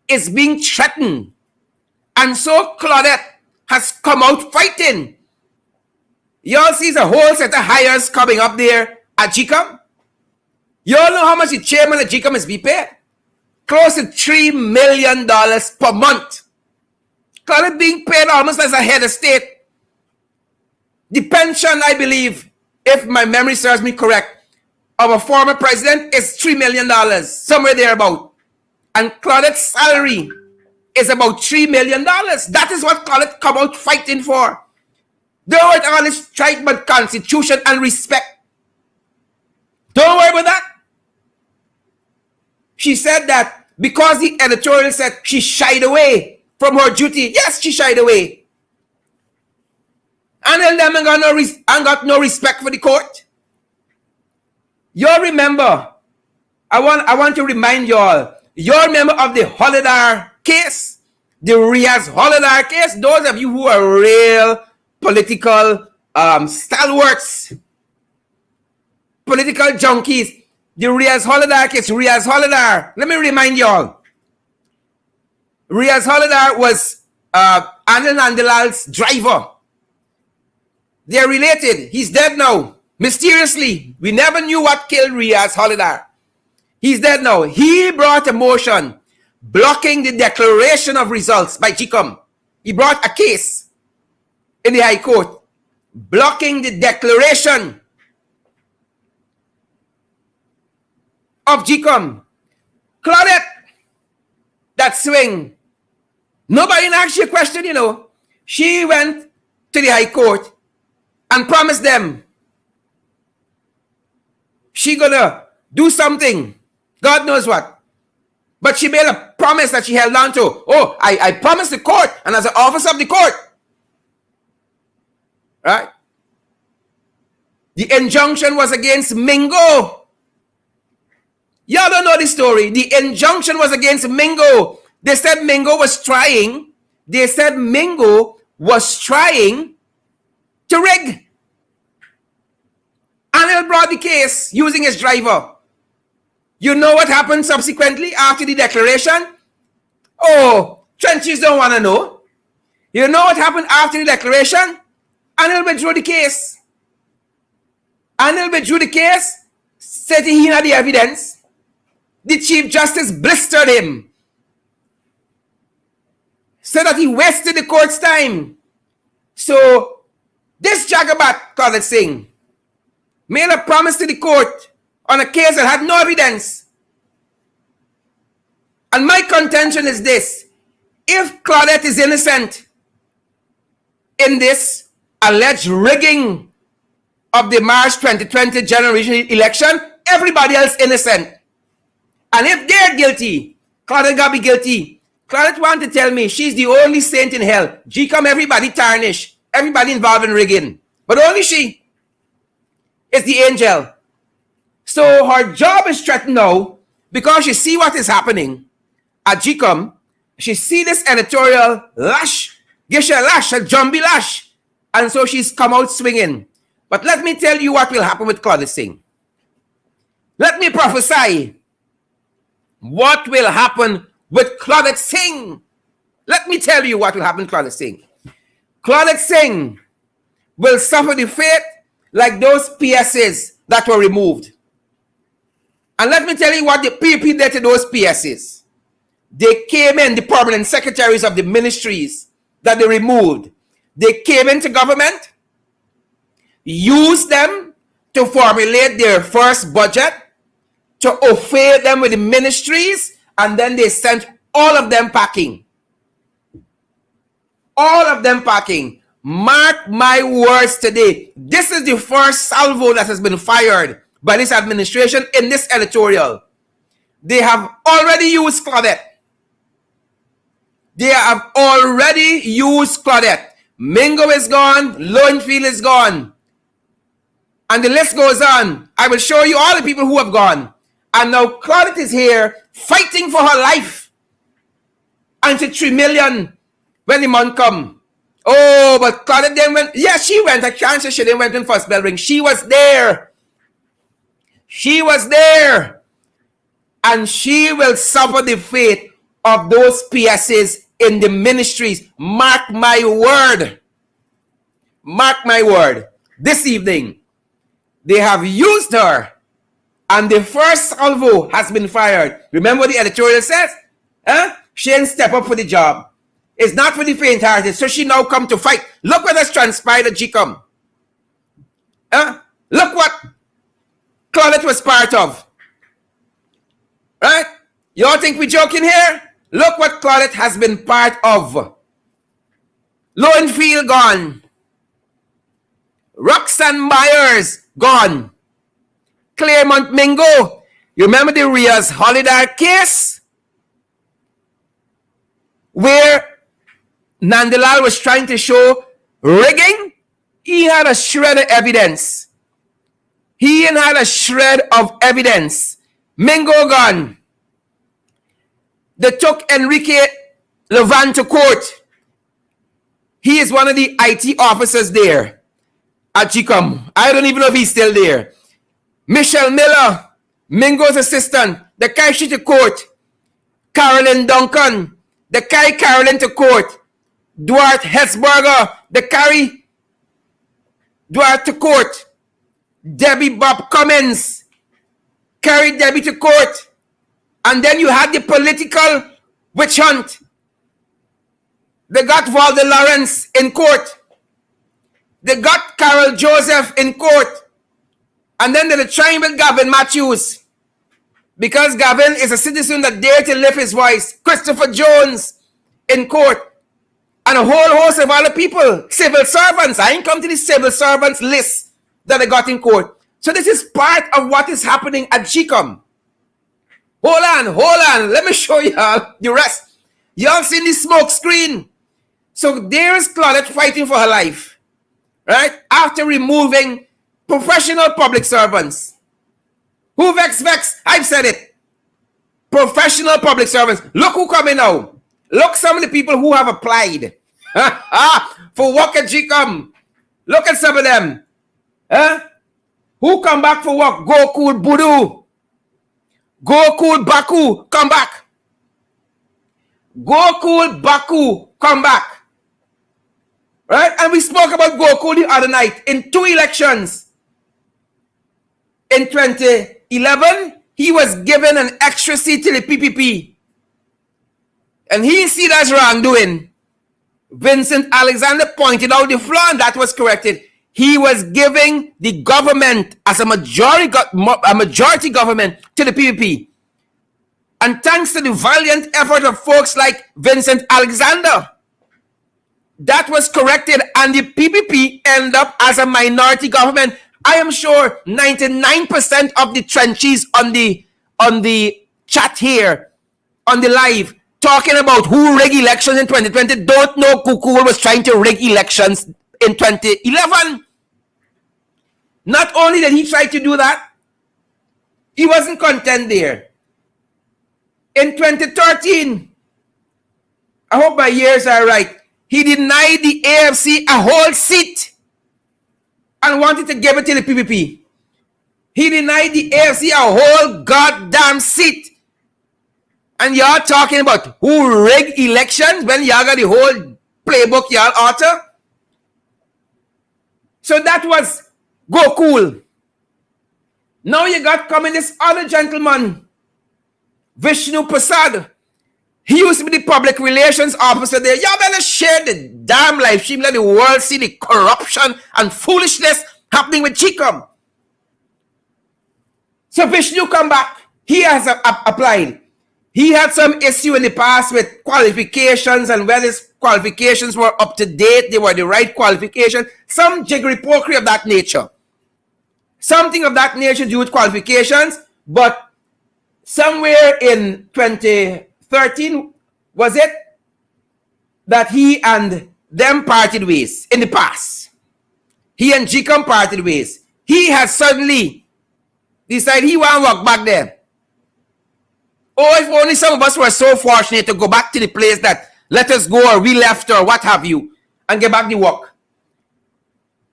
is being threatened. And so Claudette has come out fighting. Y'all see a whole set of hires coming up there at GECOM. Y'all know how much the chairman of GECOM is being paid? Close to $3 million per month. Claudette being paid almost as a head of state. The pension, I believe, if my memory serves me correct, of a former president is $3 million, somewhere thereabout. And Claudette's salary is about $3 million. That is what Claudette come out fighting for. Don't worry about this strike but Constitution and respect. Don't worry about that. She said that because the editorial said she shied away from her duty. Yes, she shied away. And then them ain't got no respect for the court. Y'all remember, I want to remind y'all remember of the Holidar case? The Riaz Holidar case? Those of you who are real political stalwarts, political junkies, the Riaz Holidar case, Riaz Holidar. Let me remind y'all. Riaz Holidar was Anil Nandalal's driver. They're related. He's dead now. Mysteriously. We never knew what killed Riaz Holidar. He's dead now. He brought a motion blocking the declaration of results by GECOM. He brought a case in the High Court blocking the declaration of GECOM. Claudette, that swing. Nobody asked you a question, you know. She went to the High Court and promised them she gonna do something. God knows what. But she made a promise that she held on to. Oh, I promised the court, and as an officer of the court. Right? The injunction was against Mingo. Y'all don't know the story. The injunction was against Mingo. They said Mingo was trying to rig. Anil brought the case using his driver. You know what happened subsequently after the declaration? Oh, trenches don't want to know. You know what happened after the declaration? And he'll withdraw the case. Said he had the evidence. The Chief Justice blistered him. Said that he wasted the court's time. So, this jagabat, Claudette Singh, made a promise to the court on a case that had no evidence. And my contention is this. If Claudette is innocent in this alleged rigging of the March 2020 general election, everybody else innocent. And if they're guilty, Claudette gotta be guilty. Claudette want to tell me she's the only saint in hell. GECOM, everybody tarnished. Everybody involved in rigging. But only she is the angel. So her job is threatened now because she see what is happening at GECOM. She see this editorial lash, give her a lash, a jumbie lash. And so she's come out swinging. But let me tell you what will happen with Claudette Singh. Let me prophesy what will happen with Claudette Singh. Let me tell you what will happen with Claudette Singh. Claudette Singh will suffer the fate like those PSs that were removed. And let me tell you what the PP did to those PSs. They came in, the permanent secretaries of the ministries that they removed. They came into government, used them to formulate their first budget, to offend them with the ministries, and then they sent all of them packing. All of them packing. Mark my words today. This is the first salvo that has been fired by this administration in this editorial. They have already used Claudette. They have already used Claudette. Mingo is gone. Lowenfield is gone. And the list goes on. I will show you all the people who have gone. And now Claudette is here fighting for her life. And to 3 million when the month come. Oh, but Claudette then went. Yeah, she went. I can't say she didn't went in first bell ring. She was there. She was there. And she will suffer the fate of those PSs in the ministries. Mark my word. Mark my word. This evening, they have used her. And the first salvo has been fired. Remember what the editorial says? She didn't step up for the job. It's not for the faint-hearted. So she now come to fight. Look what has transpired at GECOM. Look what Claudette was part of. Right? You all think we're joking here? Look what Claudette has been part of. Lowenfield gone. Roxanne Myers gone. Claremont Mingo. You remember the Riaz Holiday case? Where Nandalal was trying to show rigging? He had a shred of evidence. He had a shred of evidence. Mingo gone. They took Enrique Levan to court. He is one of the IT officers there at GECOM. I don't even know if he's still there. Michelle Miller, Mingo's assistant, they carry she to court. Carolyn Duncan, they carry Carolyn to court. Duarte Hesberger, they carry Duarte to court. Debbie Bob Cummins, carried Debbie to court. And then you had the political witch hunt. They got Walter Lawrence in court. They got Carol Joseph in court. And then they're trying with Gavin Matthews. Because Gavin is a citizen that dared to lift his voice. Christopher Jones in court. And a whole host of other people. Civil servants. I ain't come to the civil servants list that they got in court. So this is part of what is happening at GECOM. Hold on. Let me show y'all the rest. Y'all seen the smoke screen. So there's Claudette fighting for her life. Right? After removing professional public servants. Who vex? I've said it. Professional public servants. Look who coming now. Look some of the people who have applied for work at GECOM. Look at some of them. Who come back for work? Gokul Budu. Gokul Baku, come back. Gokul Baku, come back. Right? And we spoke about Gokul the other night. In 2 elections, in 2011, he was given an extra seat to the PPP. And he see that's wrongdoing. Vincent Alexander pointed out the flaw, and that was corrected. He was giving the government as a majority government to the PPP. And thanks to the valiant effort of folks like Vincent Alexander, that was corrected, and the PPP ended up as a minority government. I am sure 99% of the trenches on the chat here, on the live, talking about who rigged elections in 2020, don't know Kukul was trying to rig elections in 2011. Not only did he try to do that, he wasn't content there. In 2013, I hope my years are right, he denied the AFC a whole seat and wanted to give it to the PPP. He denied the AFC a whole goddamn seat. And y'all talking about who rigged elections when y'all got the whole playbook y'all author? So that was Gokul. Now you got coming this other gentleman, Vishnu Prasad. He used to be the public relations officer there. Y'all better share the damn live stream. Let the world see the corruption and foolishness happening with GECOM. So Vishnu come back. He has applied. He had some issue in the past with qualifications and whether his qualifications were up to date. They were the right qualification. Some jiggery-pokery of that nature. Something of that nature to do with qualifications. But somewhere in 2013, was it, that he and them parted ways in the past. He and GECOM parted ways. He has suddenly decided he want to walk back there. Oh, if only some of us were so fortunate to go back to the place that let us go or we left or what have you and get back the work.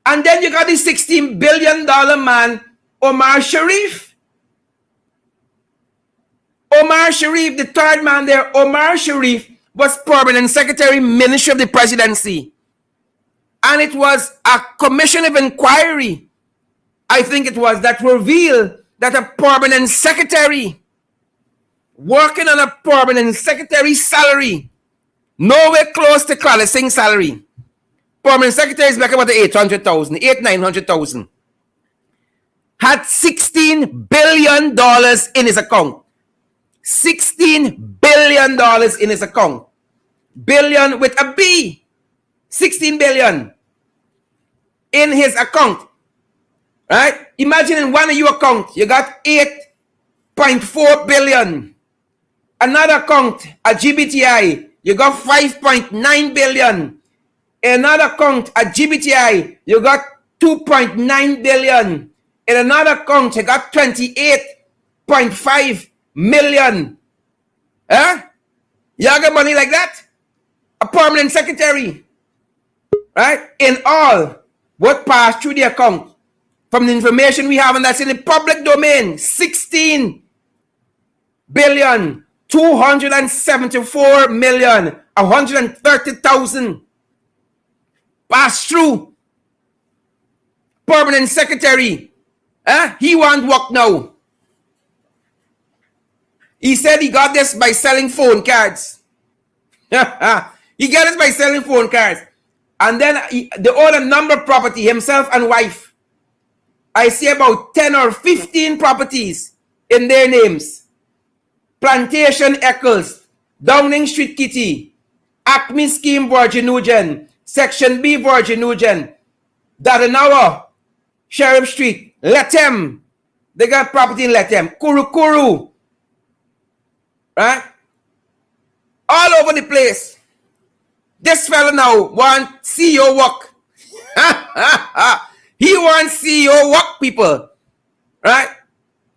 And then you got the $16 billion man, Omar Sharif. Omar Sharif, the third man there, Omar Sharif was permanent secretary, Ministry of the Presidency. And it was a commission of inquiry, I think it was, that revealed that a permanent secretary working on a permanent secretary salary, nowhere close to Krala Singh's salary. Permanent secretary is back about the 900,000, had $16 billion in his account. $16 billion in his account. Billion with a B. 16 billion in his account. Right? Imagine in one of your account, you got 8.4 billion. Another account, a GBTI, you got 5.9 billion. Another account, a GBTI, you got 2.9 billion. In another account, you got 28.5 million. Huh? You got money like that? A permanent secretary. Right? In all, what passed through the account, from the information we have, and that's in the public domain, 16 billion. 274,130,000 passed through. Permanent secretary. He won't work now. He said he got this by selling phone cards. He got this by selling phone cards. And then the owner number property, himself and wife. I see about 10 or 15 properties in their names. Plantation Eccles, Downing Street Kitty, Acme Scheme Virgin Nugent, Section B Virgin Nugent, Dadanawa, Sheriff Street, Letem, they got property in Letem, Kuru, right? All over the place. This fella now want CEO work. He wants CEO work, people, right?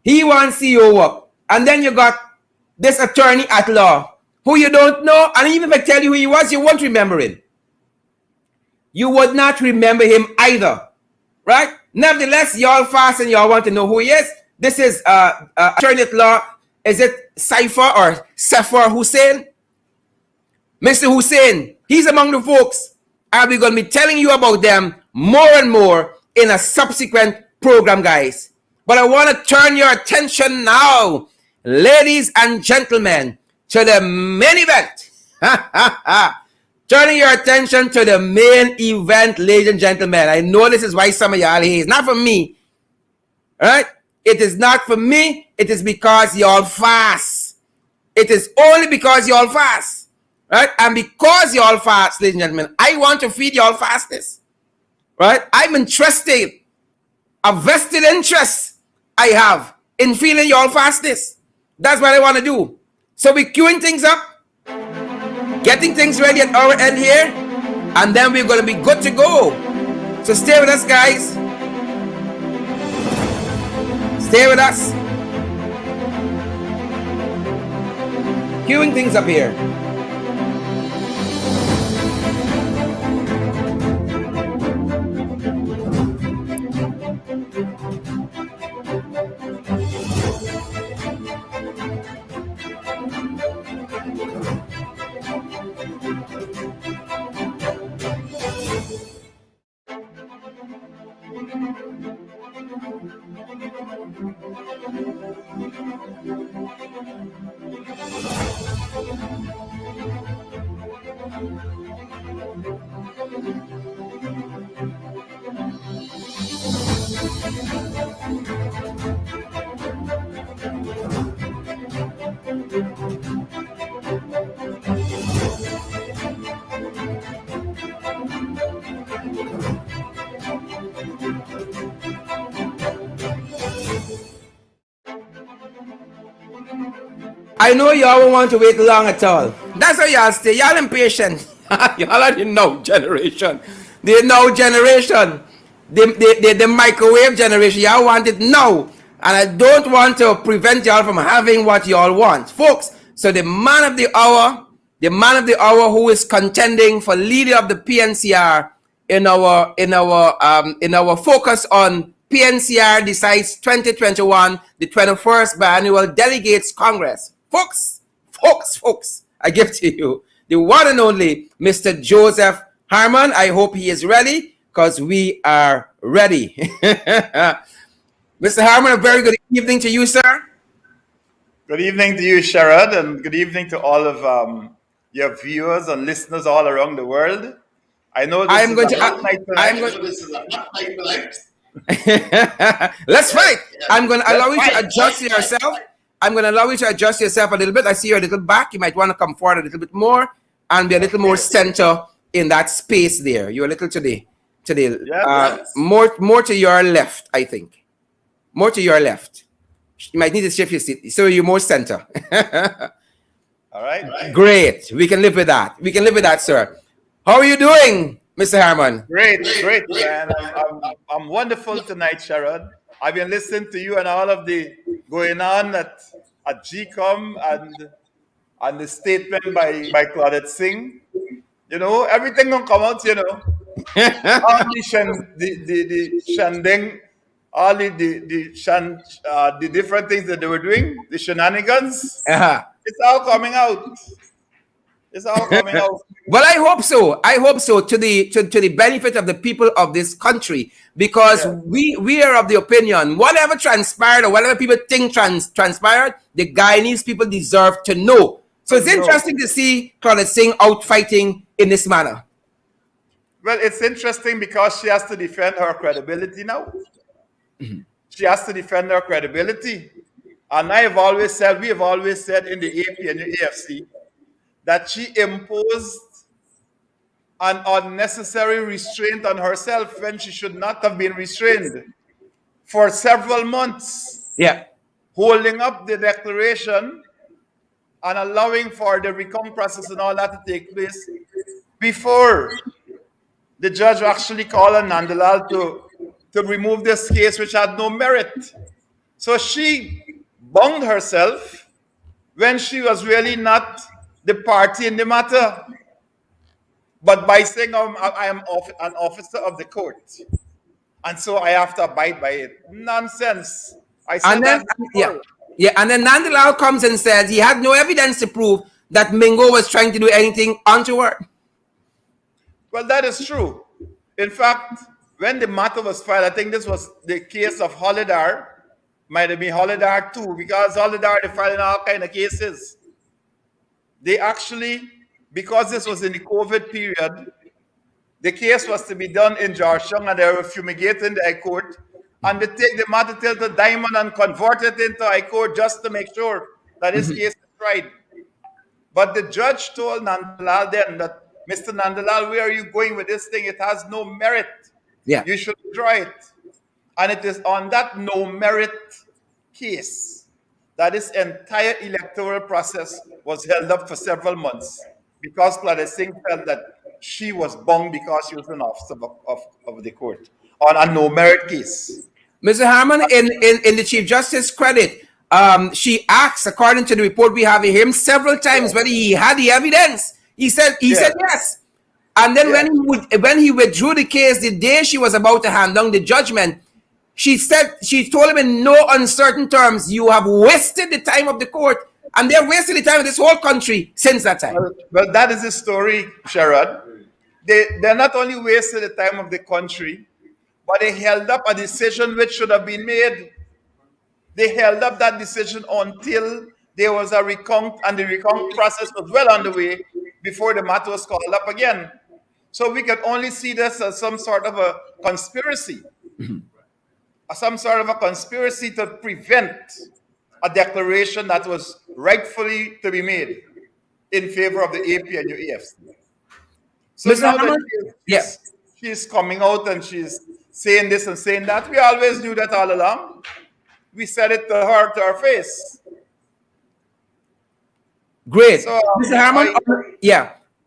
He wants CEO work. And then you got this attorney at law, who you don't know, and even if I tell you who he was, you won't remember him. You would not remember him either, right? Nevertheless, y'all fast and y'all want to know who he is. This is attorney at law. Is it Saifa or Safar Hussein? Mr. Hussein, he's among the folks. I'll be going to be telling you about them more and more in a subsequent program, guys. But I want to turn your attention now, ladies and gentlemen, to the main event. Turning your attention to the main event, ladies and gentlemen. I know this is why some of y'all here. It's not for me. All right? It is not for me. It is because y'all fast. It is only because y'all fast. Right? And because y'all fast, ladies and gentlemen, I want to feed y'all fastness. Right? I'm interested. A vested interest I have in feeling y'all fastness. That's what I want to do. So we're queuing things up, getting things ready at our end here, and then we're going to be good to go. So stay with us, guys. Stay with us. Queuing things up here. I know y'all won't want to wait long at all. That's how y'all stay. Y'all impatient. Y'all are the now generation. The now generation. The microwave generation. Y'all want it now. And I don't want to prevent y'all from having what y'all want. Folks, so the man of the hour who is contending for leader of the PNCR in our focus on PNCR decides 2021, the 21st biannual Delegates Congress. Folks, I give to you the one and only Mr. Joseph Harmon. I hope he is ready because we are ready. Mr. Harmon, a very good evening to you, sir. Good evening to you, Sherrod, and good evening to all of your viewers and listeners all around the world. I know this is a hot night tonight. Let's fight. I'm going to allow you to adjust yourself. I'm going to allow you to adjust yourself a little bit. I see you're a little back. You might want to come forward a little bit more and be a little more center in that space there. You're a little more to your left, I think. More to your left. You might need to shift your seat so you're more center. All right. Great. We can live with that. We can live with that, sir. How are you doing, Mr. Harmon? Great, man. I'm wonderful tonight, Sherrod. I've been listening to you and all of the going on at GECOM and the statement by Claudette Singh. You know, everything gonna come out, you know. All the shanding, all the different things that they were doing, the shenanigans, it's all coming out. It's all coming out. Well, I hope so. I hope so to the benefit of the people of this country, because we are of the opinion whatever transpired or whatever people think transpired, the Guyanese people deserve to know. So it's interesting to see Claudette Singh out fighting in this manner. Well, it's interesting because she has to defend her credibility now. Mm-hmm. She has to defend her credibility. And we have always said in the AP and the AFC that she imposed an unnecessary restraint on herself when she should not have been restrained for several months. Yeah. Holding up the declaration and allowing for the recount process and all that to take place before the judge actually called on Nandalal to remove this case, which had no merit. So she bound herself when she was really not the party in the matter, but by saying I am an officer of the court, and so I have to abide by it. Nonsense. I said and then, and then Nandalal comes and says he had no evidence to prove that Mingo was trying to do anything untoward. Well, that is true. In fact, when the matter was filed, I think this was the case of Holidar, might have been Holidar too, because Holidar, they filed in all kind of cases. They actually, because this was in the COVID period, the case was to be done in Georgetown and they were fumigating the High Court. And they take the matter till the diamond and convert it into High Court just to make sure that this case is tried. But the judge told Nandalal then that, Mr. Nandalal, where are you going with this thing? It has no merit. Yeah. You should withdraw it. And it is on that no merit case that this entire electoral process was held up for several months because Gladys Singh felt that she was bound because she was an officer of the court on a no merit case. Mr. Harmon, in the Chief Justice credit, she asked, according to the report we have him, several times whether he had the evidence. He said yes. And then when he withdrew the case the day she was about to hand down the judgment, she told him in no uncertain terms, you have wasted the time of the court, and they have wasted the time of this whole country since that time. Well, that is the story, Sherrod. They not only wasted the time of the country, but they held up a decision which should have been made. They held up that decision until there was a recount, and the recount process was well underway before the matter was called up again. So we can only see this as some sort of a conspiracy, some sort of a conspiracy to prevent a declaration that was rightfully to be made in favor of the AP and UAFC. So Mr. now Hammond, that she's coming out and she's saying this and saying that, we always knew that all along. We said it to her, to her face. Great. So, Mr. Hammond,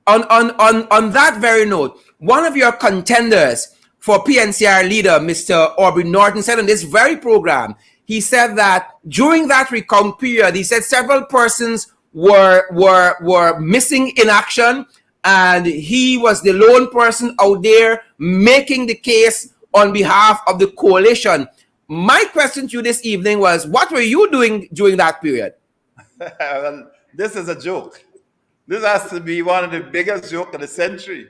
on that very note, one of your contenders for PNCR leader, Mr. Aubrey Norton, said on this very program, he said that during that recount period, he said several persons were missing in action, and he was the lone person out there making the case on behalf of the coalition. My question to you this evening was, what were you doing during that period? Well, this is a joke. This has to be one of the biggest jokes of the century.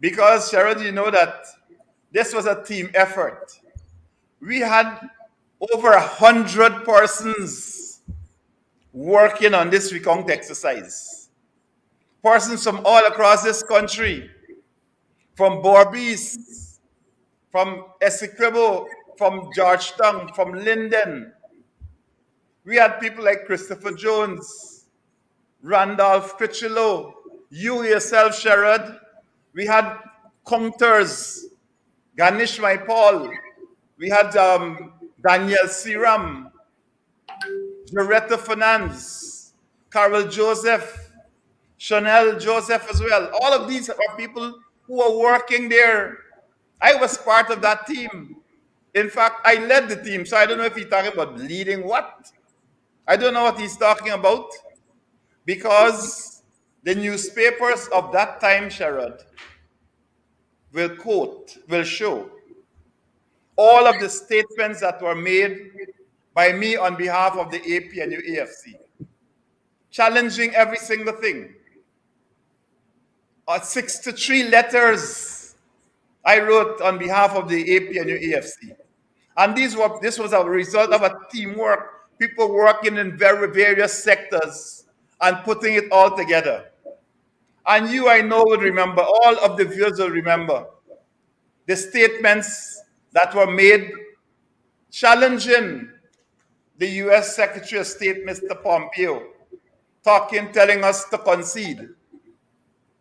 Because, Sharon, you know that this was a team effort. We had over 100 persons working on this recount exercise. Persons from all across this country, from Borbis, from Essequibo, from Georgetown, from Linden. We had people like Christopher Jones, Randolph Critchlow, you yourself, Sherrod. We had counters, Ganesh Maipal. We had Daniel Siram, Loretta Fernandez, Carol Joseph, Chanel Joseph as well. All of these are people who are working there. I was part of that team. In fact, I led the team, so I don't know if he's talking about leading what. I don't know what he's talking about, because the newspapers of that time, Sherrod, will show all of the statements that were made by me on behalf of the AP and UAFC, challenging every single thing. 63 letters I wrote on behalf of the AP and UAFC. And this was a result of a teamwork, people working in various sectors and putting it all together. And you, I know, would remember, all of the viewers will remember the statements that were made challenging the U.S. Secretary of State, Mr. Pompeo, telling us to concede.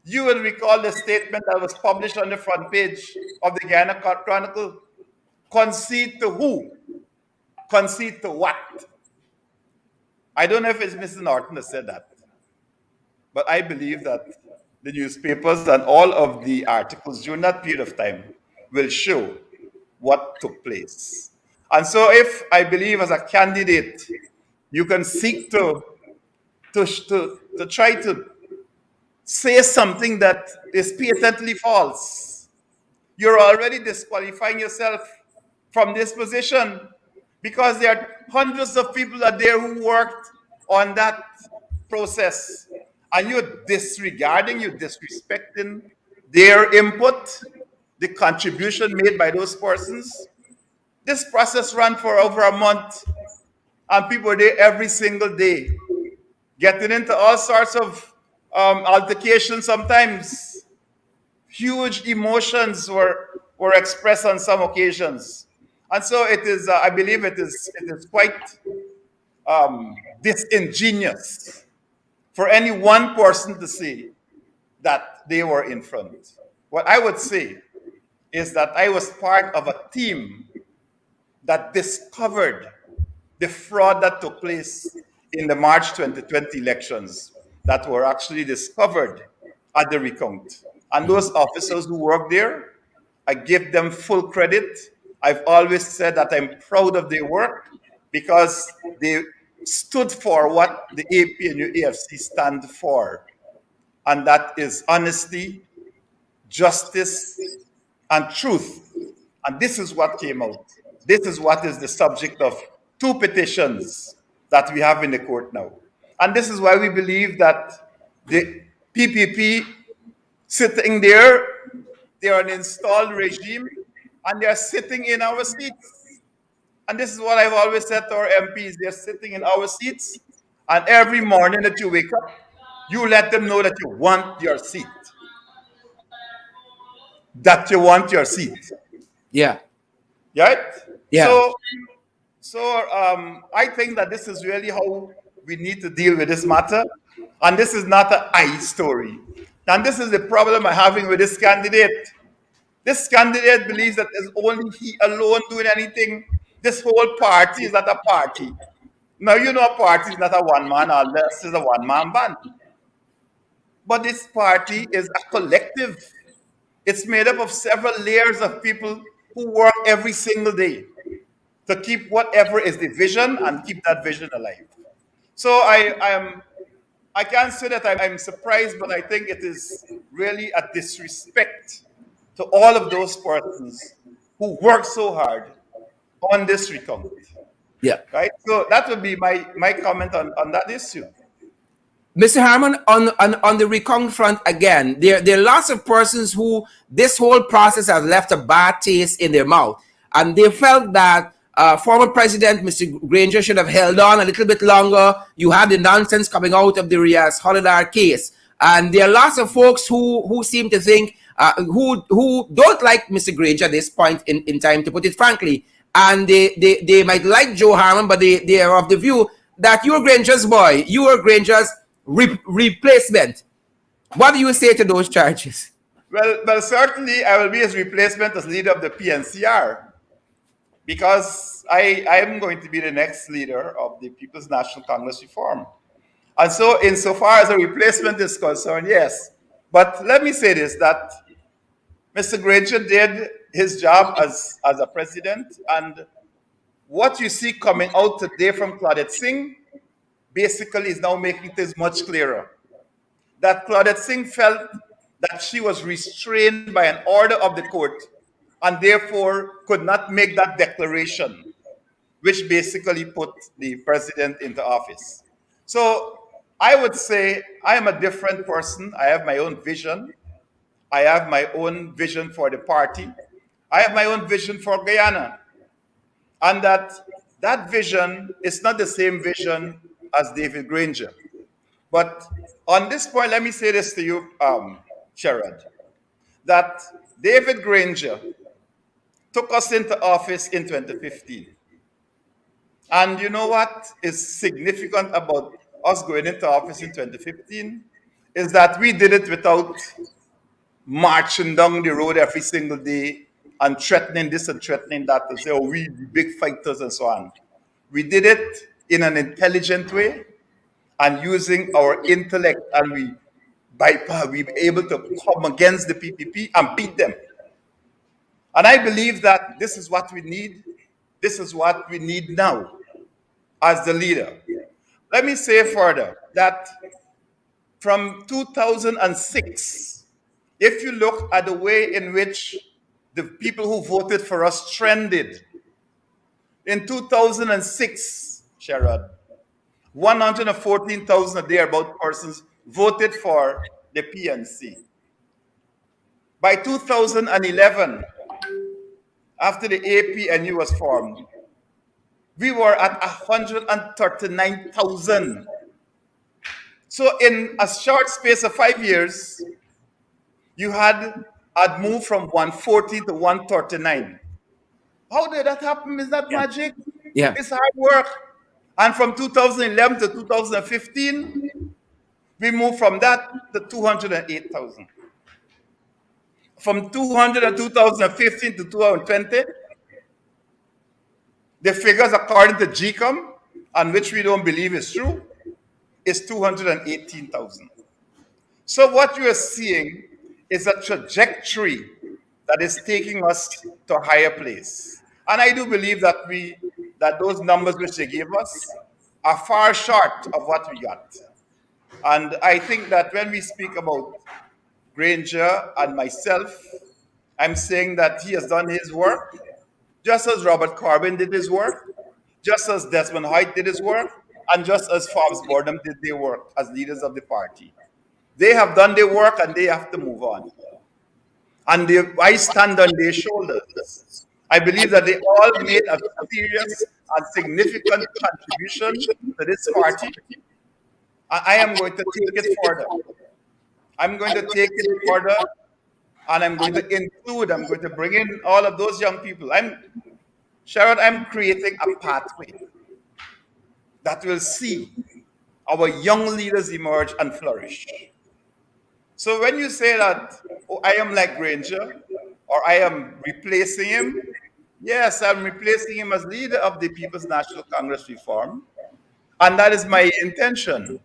You will recall the statement that was published on the front page of the Guyana Chronicle. Concede to who? Concede to what? I don't know if it's Mr. Norton that said that, but I believe that the newspapers and all of the articles during that period of time will show what took place. And so if I believe as a candidate, you can seek to try to say something that is patently false, you're already disqualifying yourself from this position, because there are hundreds of people out there who worked on that process, and you're disregarding, you're disrespecting their input, the contribution made by those persons. This process ran for over a month, and people were there every single day, getting into all sorts of altercations. Sometimes huge emotions were expressed on some occasions. And so it is, I believe it is quite disingenuous for any one person to say that they were in front. What I would say is that I was part of a team that discovered the fraud that took place in the March 2020 elections that were actually discovered at the recount. And those officers who worked there, I give them full credit. I've always said that I'm proud of their work because they stood for what the APNU AFC stand for. And that is honesty, justice, and truth. And this is what came out. This is what is the subject of two petitions that we have in the court now. And this is why we believe that the PPP sitting there, they are an installed regime, and they are sitting in our seats. And this is what I've always said to our MPs. They're sitting in our seats, and every morning that you wake up, you let them know that you want your seat. That you want your seat. Yeah. Right? Yeah. So I think that this is really how we need to deal with this matter. And this is not an I story. And this is the problem I'm having with this candidate. This candidate believes that there's only he alone doing anything. This whole party is not a party. Now, you know, a party is not a one-man unless it's a one-man band. But this party is a collective. It's made up of several layers of people who work every single day to keep whatever is the vision and keep that vision alive. So I can't say that I'm surprised, but I think it is really a disrespect to all of those persons who work so hard on this recount. Yeah. Right? So that would be my comment on that issue. Mr. Harmon, on the recount front again, there are lots of persons who this whole process has left a bad taste in their mouth. And they felt that former President Mr. Granger should have held on a little bit longer. You had the nonsense coming out of the Riaz Holidar case. And there are lots of folks who seem to think, who don't like Mr. Granger at this point in time, to put it frankly. And they might like Joe Harmon, but they are of the view that you're Granger's boy. You are Granger's replacement. What do you say to those charges? Well, certainly I will be his replacement as leader of the PNCR, because I am going to be the next leader of the People's National Congress Reform. And so insofar as a replacement is concerned, yes. But let me say this, that Mr. Granger did his job as a president, and what you see coming out today from Claudette Singh basically is now making things much clearer. That Claudette Singh felt that she was restrained by an order of the court and therefore could not make that declaration, which basically put the president into office. So I would say I am a different person. I have my own vision. I have my own vision for the party. I have my own vision for Guyana. And that vision is not the same vision as David Granger. But on this point, let me say this to you, Sherrod, that David Granger took us into office in 2015. And you know what is significant about us going into office in 2015 is that we did it without marching down the road every single day and threatening this and threatening that and say, oh, we big fighters and so on. We did it in an intelligent way and using our intellect, and we were able to come against the PPP and beat them. And I believe that this is what we need. This is what we need now as the leader. Let me say further that from 2006, if you look at the way in which the people who voted for us trended, in 2006, Sherrod, 114,000 or thereabout persons voted for the PNC. By 2011, after the APNU was formed, we were at 139,000. So in a short space of 5 years, you had moved from 140 to 139. How did that happen? Is that Yeah. magic? Yeah. It's hard work. And from 2011 to 2015, we moved from that to 208,000. From 200 and 2015 to 2020, the figures according to GECOM, and which we don't believe is true, is 218,000. So what you are seeing is a trajectory that is taking us to a higher place. And I do believe that those numbers which they gave us are far short of what we got. And I think that when we speak about Granger and myself, I'm saying that he has done his work, just as Robert Corbyn did his work, just as Desmond Hoyt did his work, and just as Forbes Boredom did their work as leaders of the party. They have done their work and they have to move on. And I stand on their shoulders. I believe that they all made a serious and significant contribution to this party. I am going to take it further. I'm going to take it further, and I'm going to bring in all of those young people. Sharon, I'm creating a pathway that will see our young leaders emerge and flourish. So when you say that, oh, I am like Granger, or I am replacing him, yes, I'm replacing him as leader of the People's National Congress Reform, and that is my intention.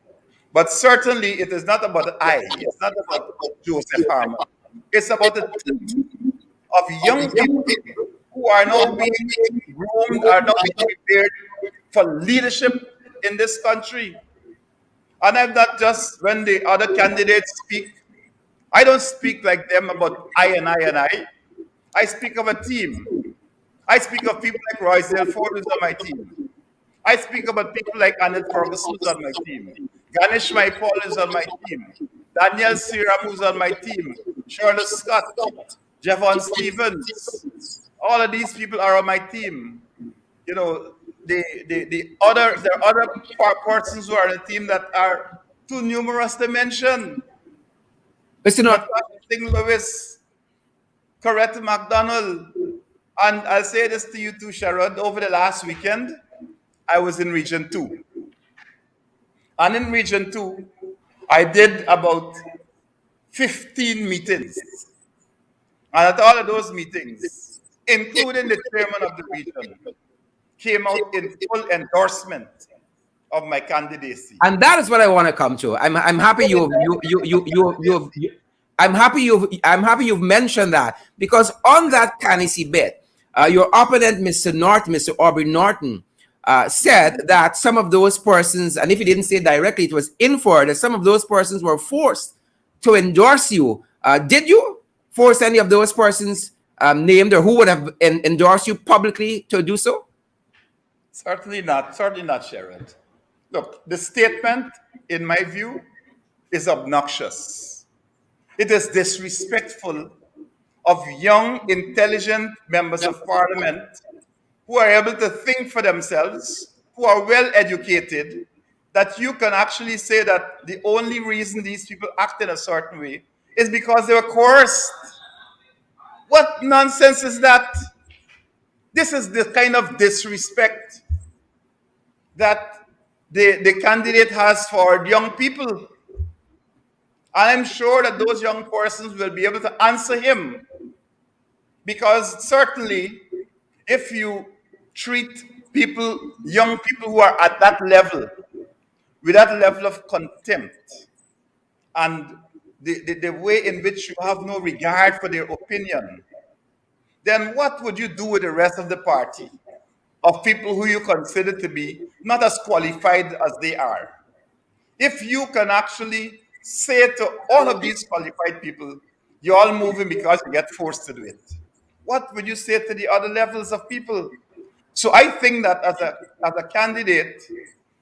But certainly it is not about it's not about Joseph Harmon. It's about a team of young people who are now being groomed, are now being prepared for leadership in this country. And I'm not just, when the other candidates speak, I don't speak like them about I and I and I. I speak of a team. I speak of people like Roysdale Ford, who's on my team. I speak about people like Annette Ferguson, who's on my team. Ganesh Maipal is on my team. Daniel Siram, who's on my team. Charlotte Scott, Javon Stevens. All of these people are on my team. You know, there are other persons who are on the team that are too numerous to mention. Mr. North. Natasha Singh Lewis, Coretta McDonald. And I'll say this to you too, Sharon. Over the last weekend, I was in Region 2. And in Region 2, I did about 15 meetings. And at all of those meetings, including the chairman of the region, came out in full endorsement of my candidacy. And that is what I want to come to. I'm happy I'm happy you've mentioned that, because on that candidacy bit, your opponent, Mr. Aubrey Norton, said that some of those persons, and if he didn't say it directly, it was inferred that some of those persons were forced to endorse you. Did you force any of those persons named, or who would have endorsed you publicly to do so? Certainly not, Sharon. Look, the statement, in my view, is obnoxious. It is disrespectful of young, intelligent members of parliament who are able to think for themselves, who are well educated, that you can actually say that the only reason these people act in a certain way is because they were coerced. What nonsense is that? This is the kind of disrespect that the candidate has for young people. And I'm sure that those young persons will be able to answer him. Because certainly, if you treat young people who are at that level, with that level of contempt, and the way in which you have no regard for their opinion, then what would you do with the rest of the party, of people who you consider to be not as qualified as they are? If you can actually say to all of these qualified people, you're all moving because you get forced to do it, what would you say to the other levels of people? So I think that as a candidate,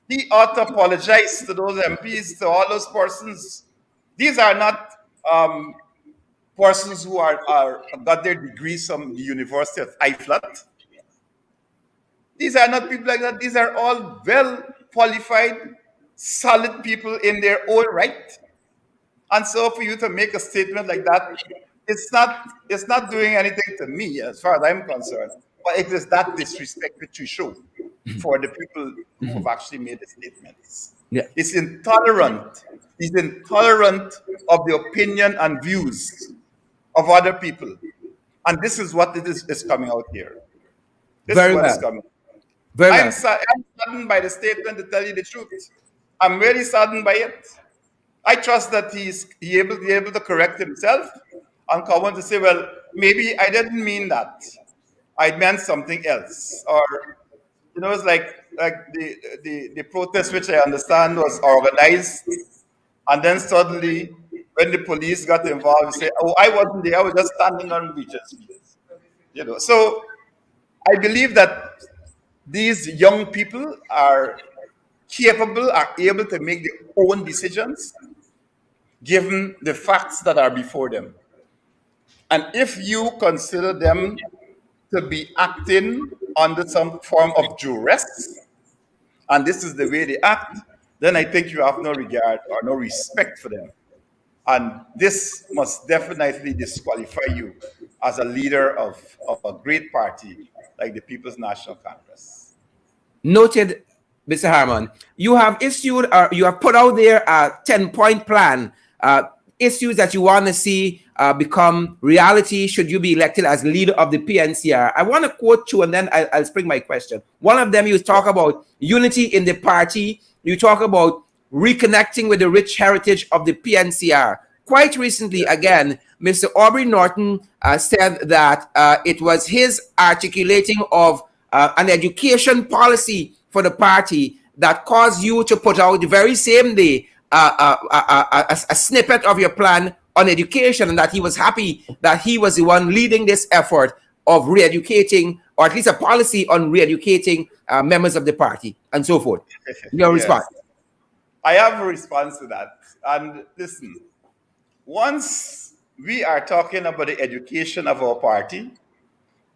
he ought to apologize to those MPs, to all those persons. These are not persons who are got their degrees from the University of IFLAT. These are not people like that. These are all well qualified, solid people in their own right. And so for you to make a statement like that, it's not doing anything to me as far as I'm concerned. But it is that disrespect which you show for the people who have actually made the statements. Yeah. It's intolerant. It's intolerant of the opinion and views of other people. And this is what is coming out here. This is Very what is well. coming. Very I'm, well. sa- I'm saddened by the statement, to tell you the truth. I'm really saddened by it. I trust that he able to correct himself and come on to say, well, maybe I didn't mean that. I meant something else. Or, it's like the protest, which I understand was organized, and then suddenly, when the police got involved, they say, oh, I wasn't there, I was just standing on Regent's Street. So I believe that these young people are capable, are able to make their own decisions given the facts that are before them. And if you consider them to be acting under some form of duress, and this is the way they act, then I think you have no regard or no respect for them. And this must definitely disqualify you as a leader of a great party like the People's National Congress. Noted, Mr. Harmon. You have issued, or you have put out there a 10-point plan, issues that you want to see become reality should you be elected as leader of the PNCR. I want to quote you, and then I'll spring my question. One of them, you talk about unity in the party. You talk about reconnecting with the rich heritage of the PNCR. Quite recently, again, Mr. Aubrey Norton said that it was his articulating of an education policy for the party that caused you to put out the very same day a snippet of your plan on education, and that he was happy that he was the one leading this effort of re-educating, or at least a policy on re-educating members of the party and so forth. Your response? Yes, I have a response to that. And listen, once we are talking about the education of our party,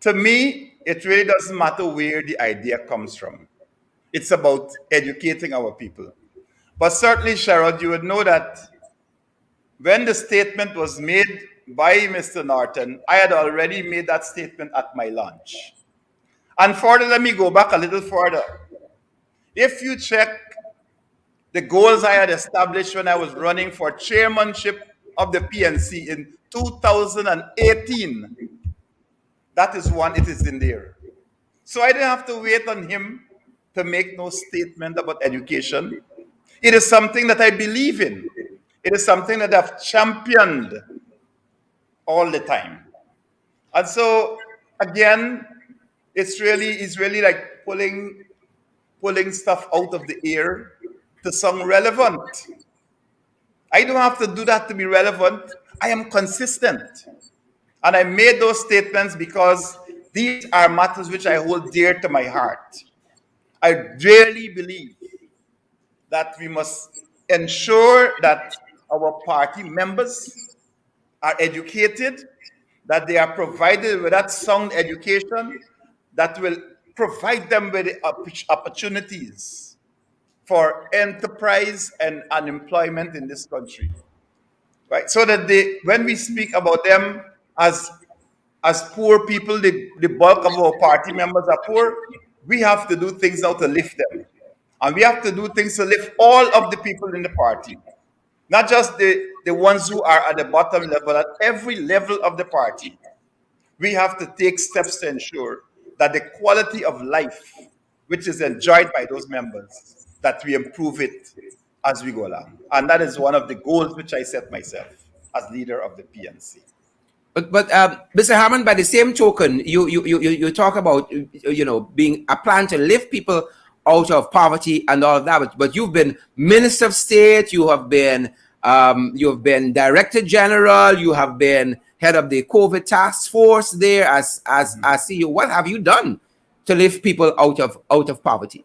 to me, it really doesn't matter where the idea comes from. It's about educating our people. But certainly, Sherrod, you would know that when the statement was made by Mr. Norton, I had already made that statement at my lunch. And further, let me go back a little further. If you check the goals I had established when I was running for chairmanship of the PNC in 2018, that is one, it is in there. So I didn't have to wait on him to make no statement about education. It is something that I believe in. It is something that I've championed all the time. And so, again, it's really like pulling stuff out of the air to sound relevant. I don't have to do that to be relevant. I am consistent. And I made those statements because these are matters which I hold dear to my heart. I really believe that we must ensure that our party members are educated, that they are provided with that sound education that will provide them with the opportunities for enterprise and unemployment in this country, right? So that when we speak about them as poor people, the bulk of our party members are poor, we have to do things now to lift them. And we have to do things to lift all of the people in the party, not just the ones who are at the bottom level, at every level of the party. We have to take steps to ensure that the quality of life, which is enjoyed by those members, that we improve it as we go along. And that is one of the goals which I set myself as leader of the PNC. But Mr. Harmon, by the same token, you talk about being a plan to lift people out of poverty and all of that. But you've been Minister of State, you have been Director General, you have been head of the COVID task force there as CEO. What have you done to lift people out of poverty?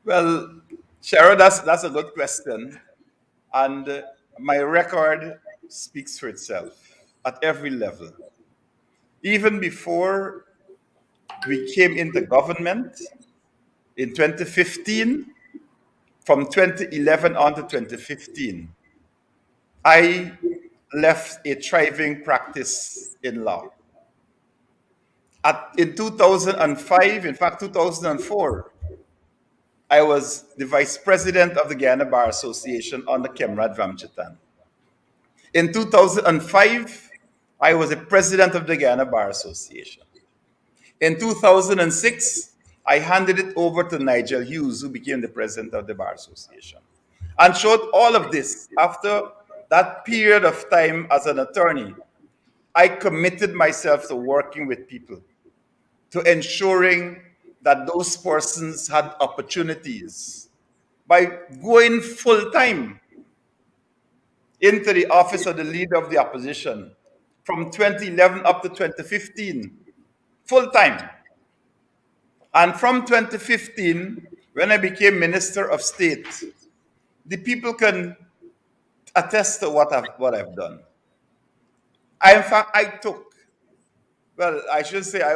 Well, Cheryl, that's a good question, and my record speaks for itself. at every level. Even before we came into government in 2015, from 2011 on to 2015, I left a thriving practice in law. In 2005, in fact, 2004, I was the vice president of the Guyana Bar Association under Kemrad Ramchitan. In 2005, I was the president of the Guyana Bar Association. In 2006, I handed it over to Nigel Hughes, who became the president of the Bar Association. And showed all of this after that period of time as an attorney. I committed myself to working with people, to ensuring that those persons had opportunities by going full time into the office of the leader of the opposition from 2011 up to 2015, full time. And from 2015, when I became Minister of State, the people can attest to what I've done. In fact, I took, well, I should say, I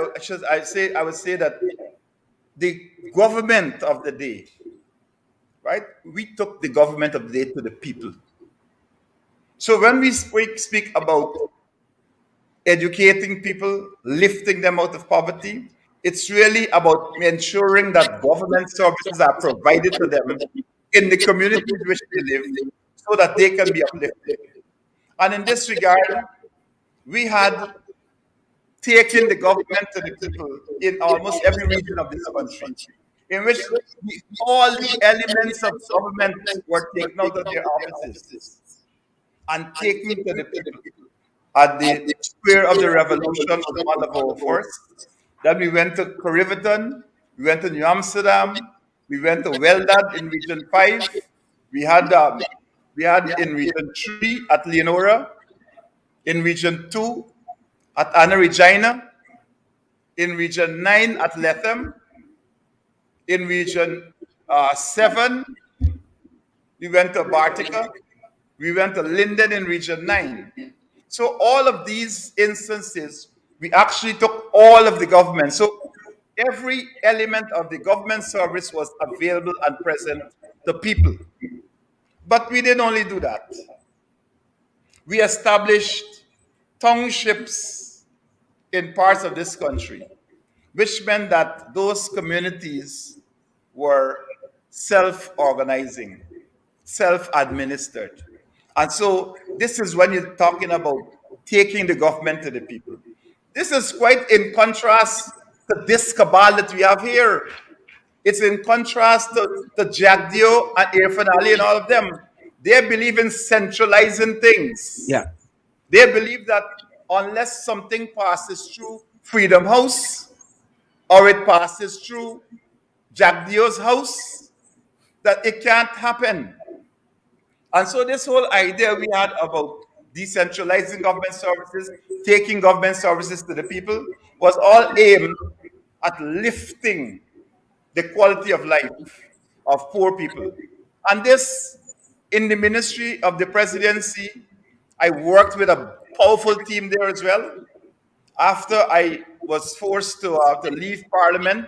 would say that the government of the day, right? We took the government of the day to the people. So when we speak about educating people, lifting them out of poverty, it's really about ensuring that government services are provided to them in the communities which they live so that they can be uplifted. And in this regard, we had taken the government to the people in almost every region of this country, in which all the elements of government were taken out of their offices and taken to the people. At the Square of the Revolution was one of our first. Then we went to Corriverton, we went to New Amsterdam, we went to Weldad in Region 5. We had in Region 3 at Leonora, in Region 2 at Anna Regina, in Region 9 at Lethem, in Region 7 we went to Bartica, we went to Linden in Region 9. So all of these instances, we actually took all of the government. So every element of the government service was available and present to people. But we didn't only do that. We established townships in parts of this country, which meant that those communities were self-organizing, self-administered. And so this is when you're talking about taking the government to the people. This is quite in contrast to this cabal that we have here. It's in contrast to Jagdio and Irfan Ali and all of them. They believe in centralizing things. Yeah. They believe that unless something passes through Freedom House or it passes through Jagdio's house, that it can't happen. And so this whole idea we had about decentralizing government services, taking government services to the people, was all aimed at lifting the quality of life of poor people. And this, in the Ministry of the Presidency, I worked with a powerful team there as well. After I was forced to leave Parliament,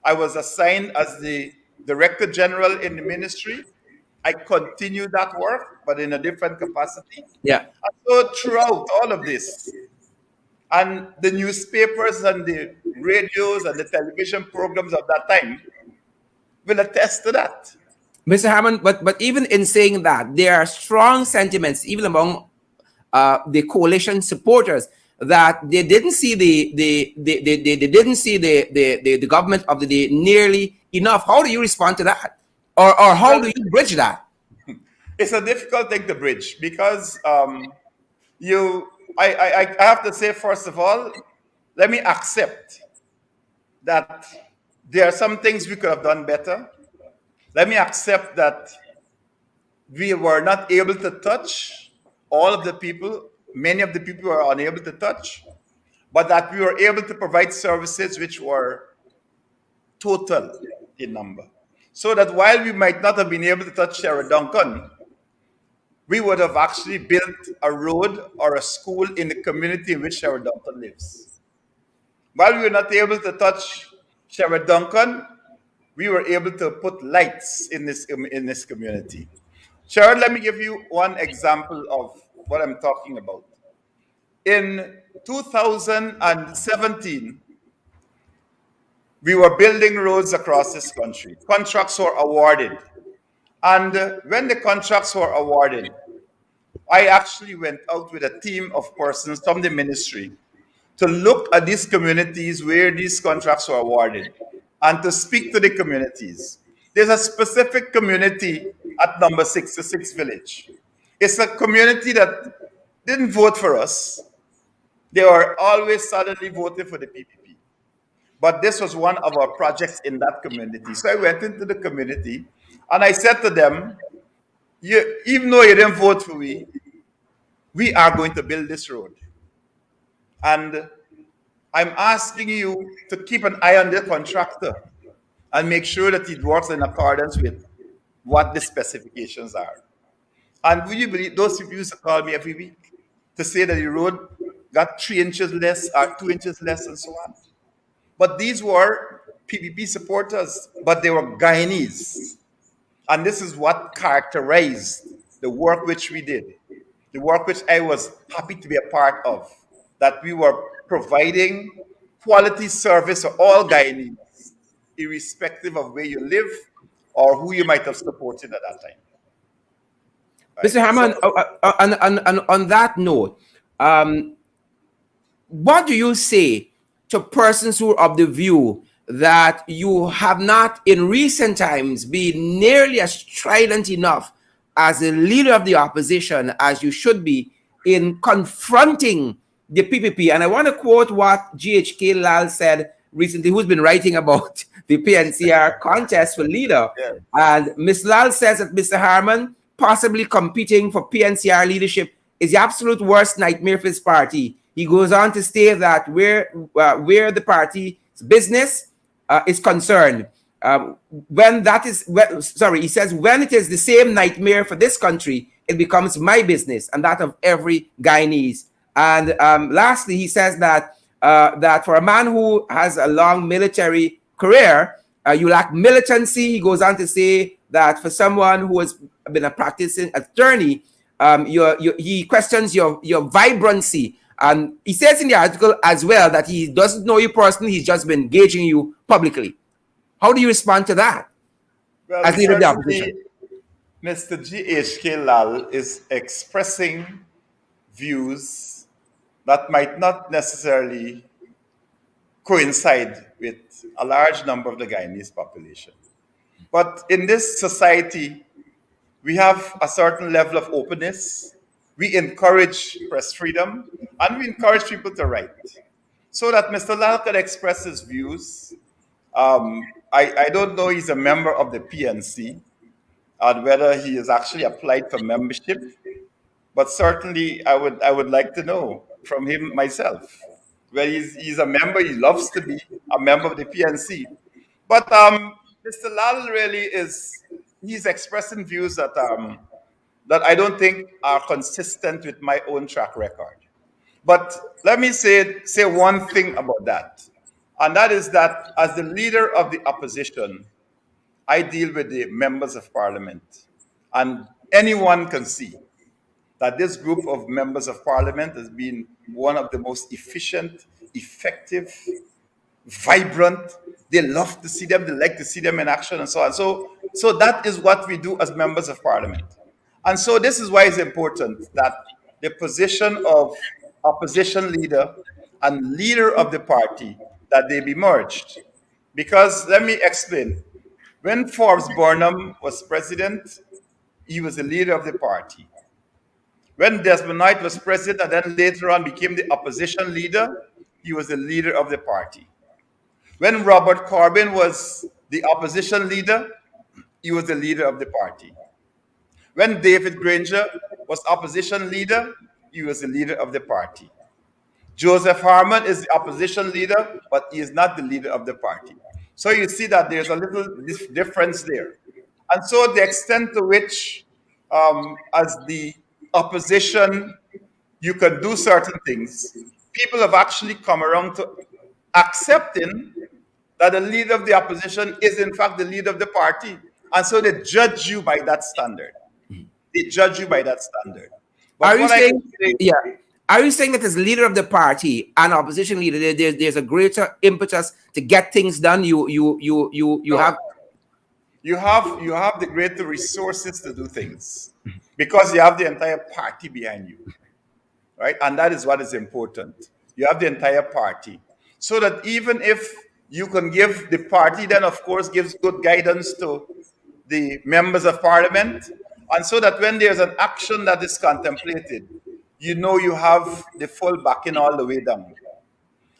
I was assigned as the Director General in the ministry. I continued that work, but in a different capacity. Yeah. And so throughout all of this, and the newspapers and the radios and the television programs of that time will attest to that. Mr. Harmon, but even in saying that, there are strong sentiments, even among the coalition supporters, that they didn't see the government of the day nearly enough. How do you respond to that? Or how do you bridge that? It's a difficult thing to bridge because I have to say, first of all, let me accept that there are some things we could have done better. Let me accept that we were not able to touch all of the people. Many of the people were unable to touch, but that we were able to provide services which were total in number. So that while we might not have been able to touch Sarah Duncan, we would have actually built a road or a school in the community in which Sherrod Duncan lives. While we were not able to touch Sherrod Duncan, we were able to put lights in this community. Sherrod, let me give you one example of what I'm talking about. In 2017, we were building roads across this country. Contracts were awarded. And when the contracts were awarded, I actually went out with a team of persons from the ministry to look at these communities where these contracts were awarded and to speak to the communities. There's a specific community at number 66 Village. It's a community that didn't vote for us. They were always suddenly voting for the PPP. But this was one of our projects in that community. So I went into the community and I said to them, even though you didn't vote for me, we are going to build this road. And I'm asking you to keep an eye on the contractor and make sure that it works in accordance with what the specifications are. And would you believe those people used to call me every week to say that the road got 3 inches less or 2 inches less and so on. But these were PPP supporters, but they were Guyanese. And this is what characterized the work which we did, the work which I was happy to be a part of, that we were providing quality service for all Guyanese, irrespective of where you live or who you might have supported at that time. Right? Mr. Harmon, on that note, what do you say to persons who are of the view that you have not in recent times been nearly as strident enough as a leader of the opposition as you should be in confronting the PPP? And I want to quote what GHK Lal said recently, who's been writing about the PNCR contest for leader. Yeah. And Ms. Lal says that Mr. Harmon possibly competing for PNCR leadership is the absolute worst nightmare for his party. He goes on to state that where the party's business is concerned, he says, when it is the same nightmare for this country, it becomes my business and that of every Guyanese. And lastly, he says that that for a man who has a long military career, you lack militancy. He goes on to say that for someone who has been a practicing attorney, he questions your vibrancy. And he says in the article as well that he doesn't know you personally, he's just been engaging you publicly. How do you respond to that? Well, as leader of the opposition? Mr. G.H.K. Lal is expressing views that might not necessarily coincide with a large number of the Guyanese population. But in this society, we have a certain level of openness. We encourage press freedom and we encourage people to write. So that Mr. Lal could express his views. I don't know he's a member of the PNC and whether he has actually applied for membership, but certainly I would like to know from him myself. Well, he's a member, he loves to be a member of the PNC. But Mr. Lal really he's expressing views that I don't think are consistent with my own track record. But let me say one thing about that. And that is that as the leader of the opposition, I deal with the members of parliament. And anyone can see that this group of members of parliament has been one of the most efficient, effective, vibrant. They love to see them, they like to see them in action and so on. So that is what we do as members of parliament. And so this is why it's important that the position of opposition leader and leader of the party, that they be merged. Because let me explain. When Forbes Burnham was president, he was the leader of the party. When Desmond Knight was president and then later on became the opposition leader, he was the leader of the party. When Robert Corbyn was the opposition leader, he was the leader of the party. When David Granger was opposition leader, he was the leader of the party. Joseph Harmon is the opposition leader, but he is not the leader of the party. So you see that there's a little difference there. And so the extent to which as the opposition, you can do certain things. People have actually come around to accepting that the leader of the opposition is in fact the leader of the party. And so they judge you by that standard. They judge you by that standard. Are But you what I can saying, say, yeah? Are you saying that as leader of the party and opposition leader, there's a greater impetus to get things done? You no, have. you have the greater resources to do things because you have the entire party behind you, right? And that is what is important. You have the entire party. So that even if you can give the party, then of course gives good guidance to the members of parliament. And so that when there's an action that is contemplated, you know you have the full backing all the way down.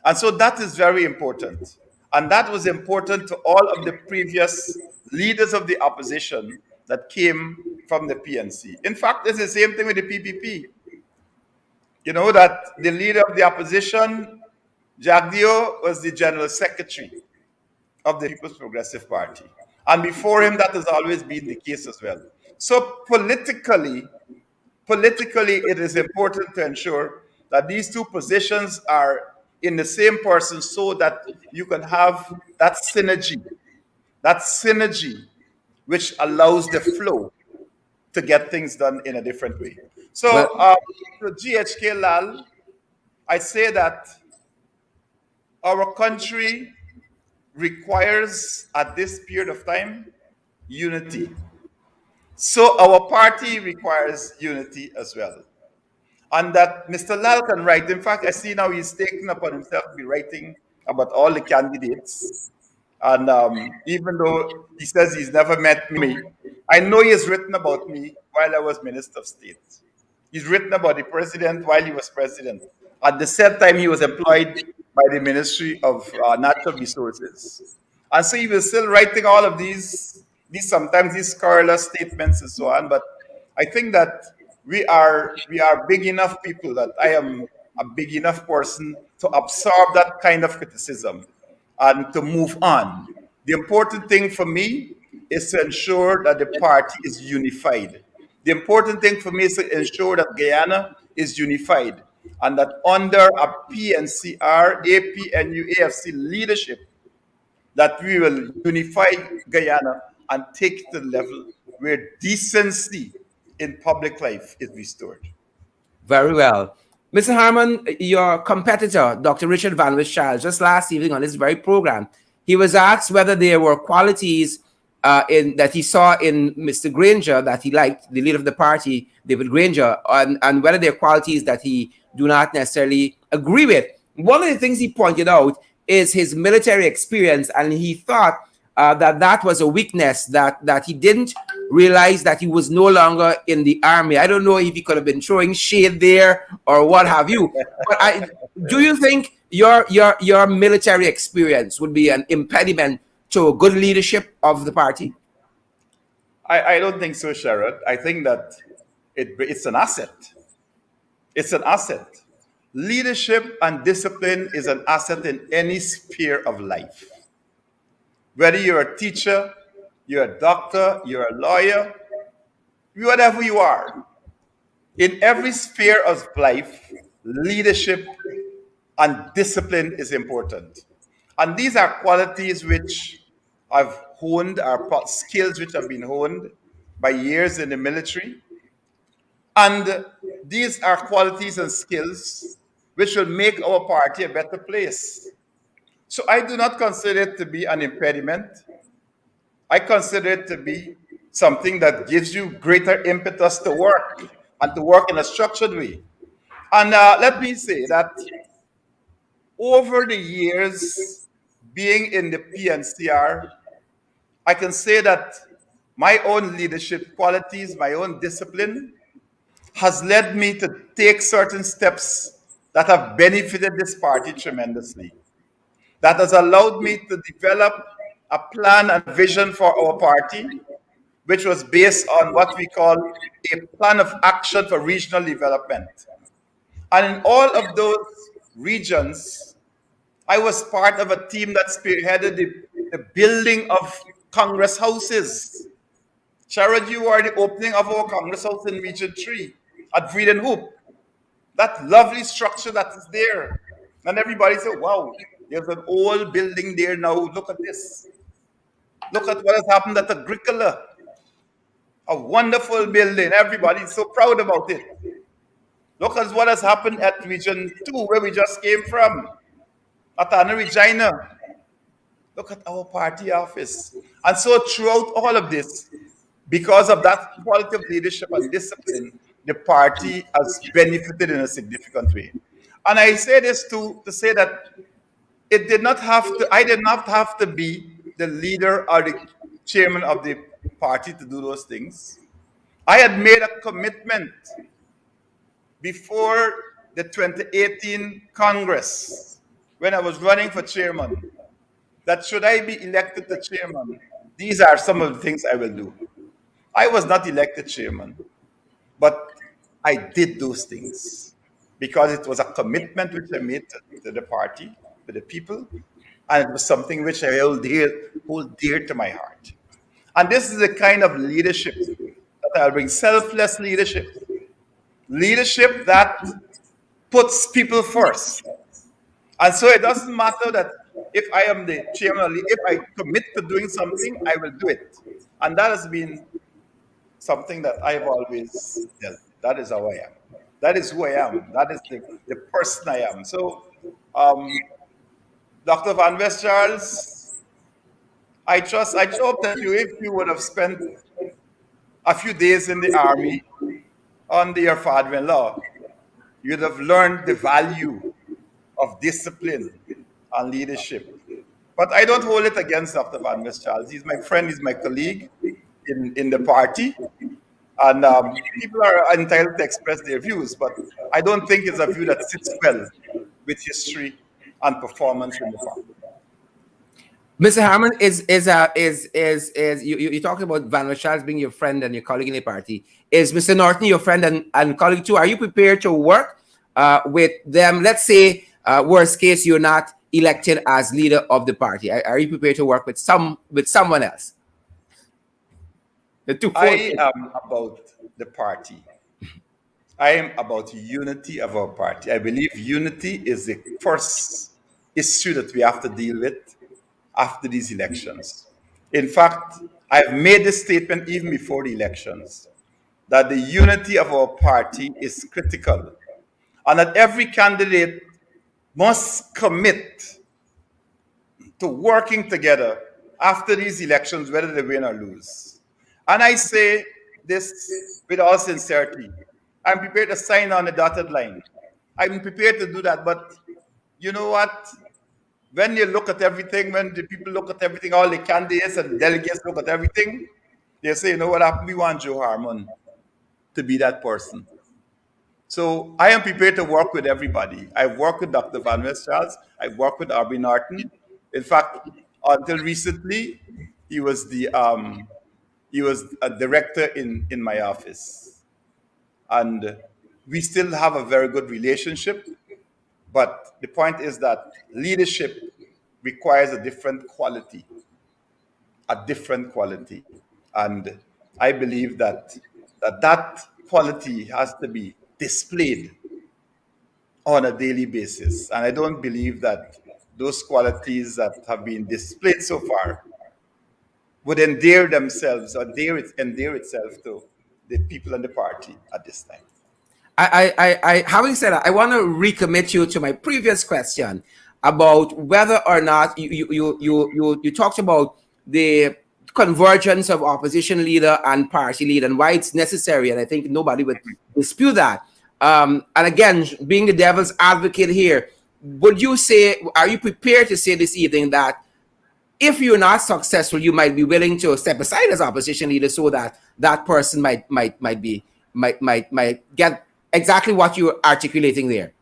And so that is very important. And that was important to all of the previous leaders of the opposition that came from the PNC. In fact, it's the same thing with the PPP. You know that the leader of the opposition, Jagdeo, was the general secretary of the People's Progressive Party. And before him, that has always been the case as well. So politically, it is important to ensure that these two positions are in the same person so that you can have that synergy which allows the flow to get things done in a different way. Well, So, to GHK Lal, I say that our country requires at this period of time unity. So our party requires unity as well. And that Mr. Lal can write. In fact, I see now he's taken upon himself to be writing about all the candidates. And even though he says he's never met me, I know he has written about me while I was Minister of State. He's written about the president while he was president. At the same time, he was employed by the Ministry of Natural Resources. And so he was still writing all of these sometimes these scurrilous statements and so on. But I think that we are big enough people that I am a big enough person to absorb that kind of criticism and to move on. The important thing for me is to ensure that the party is unified. The important thing for me is to ensure that Guyana is unified and that under a PNCR, APNU, AFC leadership, that we will unify Guyana and take to the level where decency in public life is restored. very well. Mr. Harmon, your competitor, Dr. Richard Van Wischild, just last evening on this very program, he was asked whether there were qualities in that he saw in Mr. Granger that he liked, the leader of the party, David Granger, and whether there are qualities that he do not necessarily agree with. One of the things he pointed out is his military experience, and he thought that was a weakness, that he didn't realize that he was no longer in the army. I don't know if he could have been throwing shade there or what have you. But do you think your military experience would be an impediment to a good leadership of the party? I don't think so, Sherrod. I think that it's an asset. It's an asset. Leadership and discipline is an asset in any sphere of life. Whether you're a teacher, you're a doctor, you're a lawyer, whatever you are, in every sphere of life, leadership and discipline is important. And these are qualities which I've honed, are skills which have been honed by years in the military. And these are qualities and skills which will make our party a better place. So I do not consider it to be an impediment. I consider it to be something that gives you greater impetus to work and to work in a structured way. And let me say that over the years being in the PNCR, I can say that my own leadership qualities, my own discipline, has led me to take certain steps that have benefited this party tremendously. That has allowed me to develop a plan and vision for our party, which was based on what we call a plan of action for regional development. And in all of those regions, I was part of a team that spearheaded the building of Congress houses. Sherrod, you are the opening of our Congress House in Region 3 at Breed and Hoop. That lovely structure that is there. And everybody said, wow, there's an old building there now. Look at this. Look at what has happened at Agricola. A wonderful building. Everybody's so proud about it. Look at what has happened at Region 2, where we just came from, at Anna Regina. Look at our party office. And so throughout all of this, because of that quality of leadership and discipline, the party has benefited in a significant way. And I say this to say that I did not have to be the leader or the chairman of the party to do those things. I had made a commitment before the 2018 Congress, when I was running for chairman, that should I be elected the chairman, these are some of the things I will do. I was not elected chairman, but I did those things because it was a commitment which I made to the party, to the people, and it was something which I hold dear to my heart. And this is the kind of leadership that I'll bring, selfless leadership. Leadership that puts people first. And so it doesn't matter that if I am the chairman, if I commit to doing something, I will do it. And that has been something that I've always done. That is how I am. That is who I am. That is the person I am. So, Dr. Van West Charles, I hope that if you would have spent a few days in the army under your father-in-law, you'd have learned the value of discipline and leadership. But I don't hold it against Dr. Van West Charles. He's my friend, he's my colleague in the party. And people are entitled to express their views, but I don't think it's a view that sits well with history and performance in the party. Mr. Harmon, you talked about Van der Charles being your friend and your colleague in the party. Is Mr. Norton your friend and colleague too? Are you prepared to work with them? Let's say, worst case, you're not elected as leader of the party. Are you prepared to work with someone else? I am about the party. I am about unity of our party. I believe unity is the first issue that we have to deal with after these elections. In fact, I've made this statement even before the elections, that the unity of our party is critical, and that every candidate must commit to working together after these elections, whether they win or lose. And I say this with all sincerity. I'm prepared to sign on the dotted line. I'm prepared to do that, but you know what? When you look at everything, when the people look at everything, all the candidates and delegates look at everything, they say, you know what happened? We want Joe Harmon to be that person. So I am prepared to work with everybody. I've worked with Dr. Van West Charles. I've worked with Arby Norton. In fact, until recently, he was a director in my office. And we still have a very good relationship. But the point is that leadership requires a different quality. And I believe that quality has to be displayed on a daily basis. And I don't believe that those qualities that have been displayed so far would endear themselves or endear itself to the people in the party at this time. Having said that, I want to recommit you to my previous question about whether or not you talked about the convergence of opposition leader and party leader and why it's necessary, and I think nobody would dispute that. And again, being the devil's advocate here, are you prepared to say this evening that if you're not successful, you might be willing to step aside as opposition leader so that that person might get exactly what you're articulating there?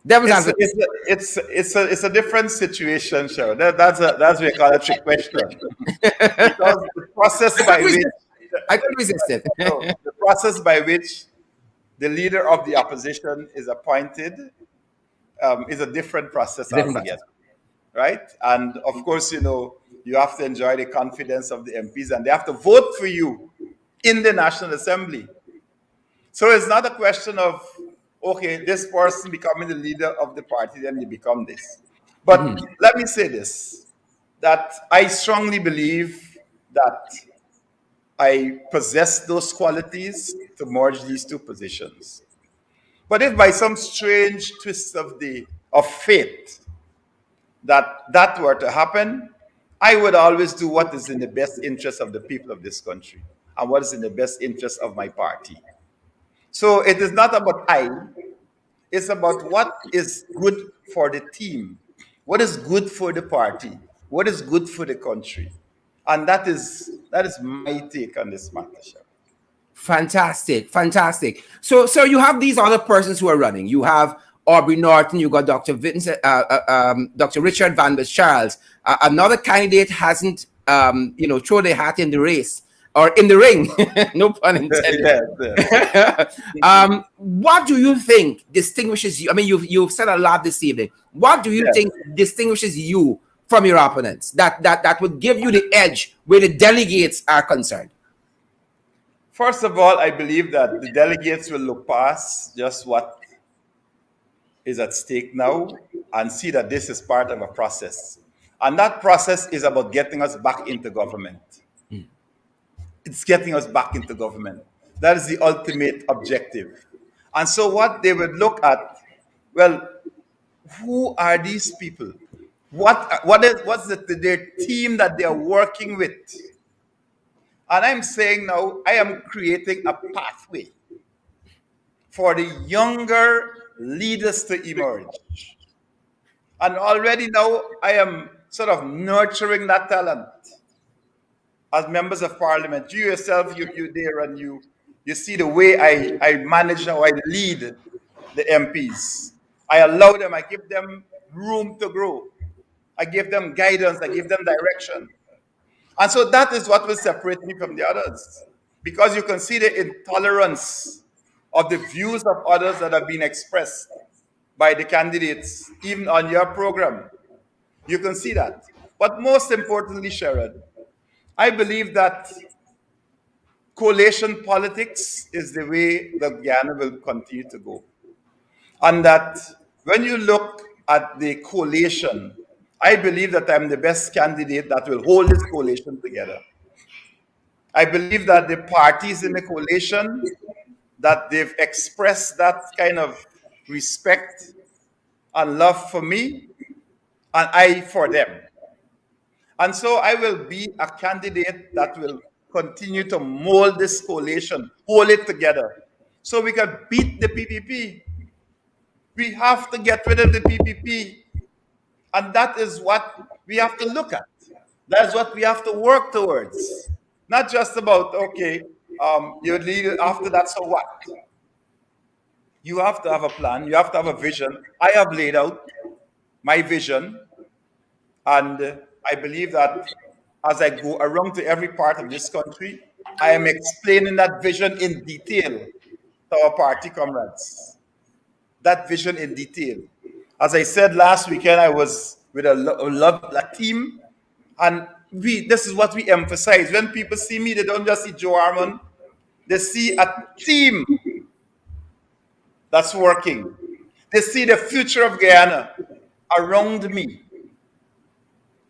It's a different situation, Cheryl. That's what we call a trick question. Because the process by which I could resist it. The process by which the leader of the opposition is appointed is a different process altogether. right? And of course, you have to enjoy the confidence of the MPs, and they have to vote for you in the National Assembly. So it's not a question of, okay, this person becoming the leader of the party, then they become this. But let me say this, that I strongly believe that I possess those qualities to merge these two positions. But if by some strange twist of fate that were to happen, I would always do what is in the best interest of the people of this country and what is in the best interest of my party. So it is not about it's about what is good for the team, what is good for the party, what is good for the country. And that is my take on this matter, Sharon. Fantastic, fantastic. So you have these other persons who are running. You have Aubrey Norton. You got Dr. Vincent, Dr. Richard Van der Charles. Another candidate hasn't, thrown their hat in the race or in the ring. No pun intended. Yes, yes. What do you think distinguishes you? I mean, you've said a lot this evening. What do you Yes. think distinguishes you from your opponents? That would give you the edge where the delegates are concerned. First of all, I believe that the delegates will look past just what is at stake now and see that this is part of a process. And that process is about getting us back into government. It's getting us back into government. That is the ultimate objective. And so, what they would look at, well, who are these people? What's their team that they are working with? And I'm saying now, I am creating a pathway for the younger leaders to emerge. And already now, I am sort of nurturing that talent as members of parliament. You yourself, you there, and you see the way I manage, how I lead the MPs. I allow them, I give them room to grow. I give them guidance, I give them direction. And so that is what will separate me from the others. Because you can see the intolerance of the views of others that have been expressed by the candidates, even on your program. You can see that. But most importantly, Sharon, I believe that coalition politics is the way that Guyana will continue to go. And that when you look at the coalition, I believe that I'm the best candidate that will hold this coalition together. I believe that the parties in the coalition, that they've expressed that kind of respect and love for me, and I for them. And so I will be a candidate that will continue to mold this coalition, hold it together, so we can beat the PPP. We have to get rid of the PPP. And that is what we have to look at. That's what we have to work towards. Not just about, okay, you lead after that, so what? You have to have a plan, you have to have a vision. I have laid out my vision, and I believe that as I go around to every part of this country, I am explaining that vision in detail to our party comrades. That vision in detail. As I said last weekend, I was with a team, and this is what we emphasize. When people see me, they don't just see Joe Harmon, they see a team that's working. They see the future of Guyana around me.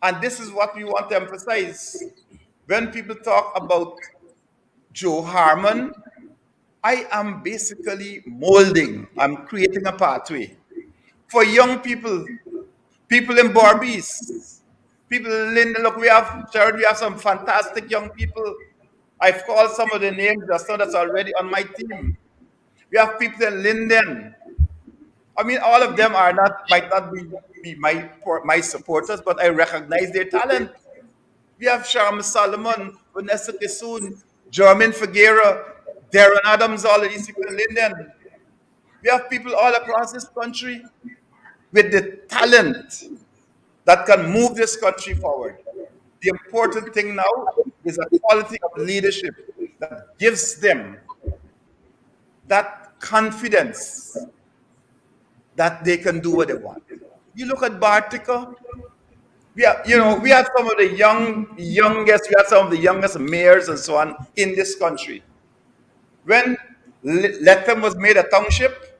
And this is what we want to emphasize. When people talk about Joe Harmon, I am basically molding, I'm creating a pathway for young people, people in Barbies, people in Linden. Look, Jared, we have some fantastic young people. I've called some of the names just now that's already on my team. We have people in Linden. I mean, all of them might not be my supporters, but I recognize their talent. We have Sharm Solomon, Vanessa Kisoon, Jermaine Figuera, Darren Adams, all of these people in Linden. We have people all across this country with the talent that can move this country forward. The important thing now is a quality of leadership that gives them that confidence that they can do what they want. You look at Bartica, we had some of the we had some of the youngest mayors and so on in this country. When Lethem was made a township,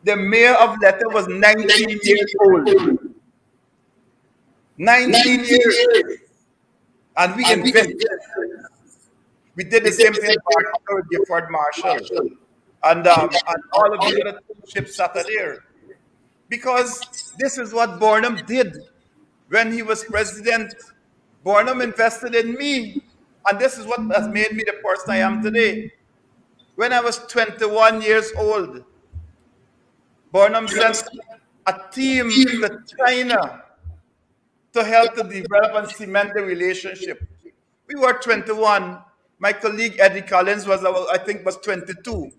the mayor of Lethem was 19 years old. 19 years. And we invested. We did the same thing in Barcelona with Gifford Marshall. And all of the other townships that are there. Because this is what Burnham did when he was president. Burnham invested in me. And this is what has made me the person I am today. When I was 21 years old, Burnham sent a team to China to help to develop and cement the relationship. We were 21. My colleague Eddie Collins I think, was 22.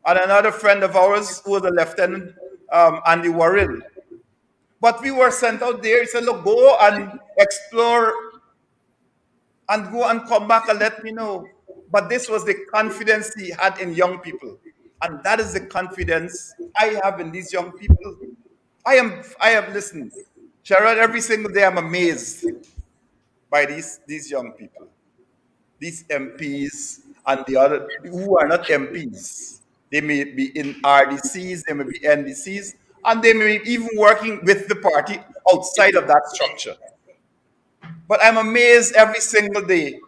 And another friend of ours who was a lieutenant, Andy Warrell. But we were sent out there. He said, look, go and explore and go and come back and let me know. But this was the confidence he had in young people. And that is the confidence I have in these young people. I have listened. Sherrod, every single day I'm amazed by these young people. These MPs and the other who are not MPs. They may be in RDCs, they may be NDCs, and they may be even working with the party outside of that structure. But I'm amazed every single day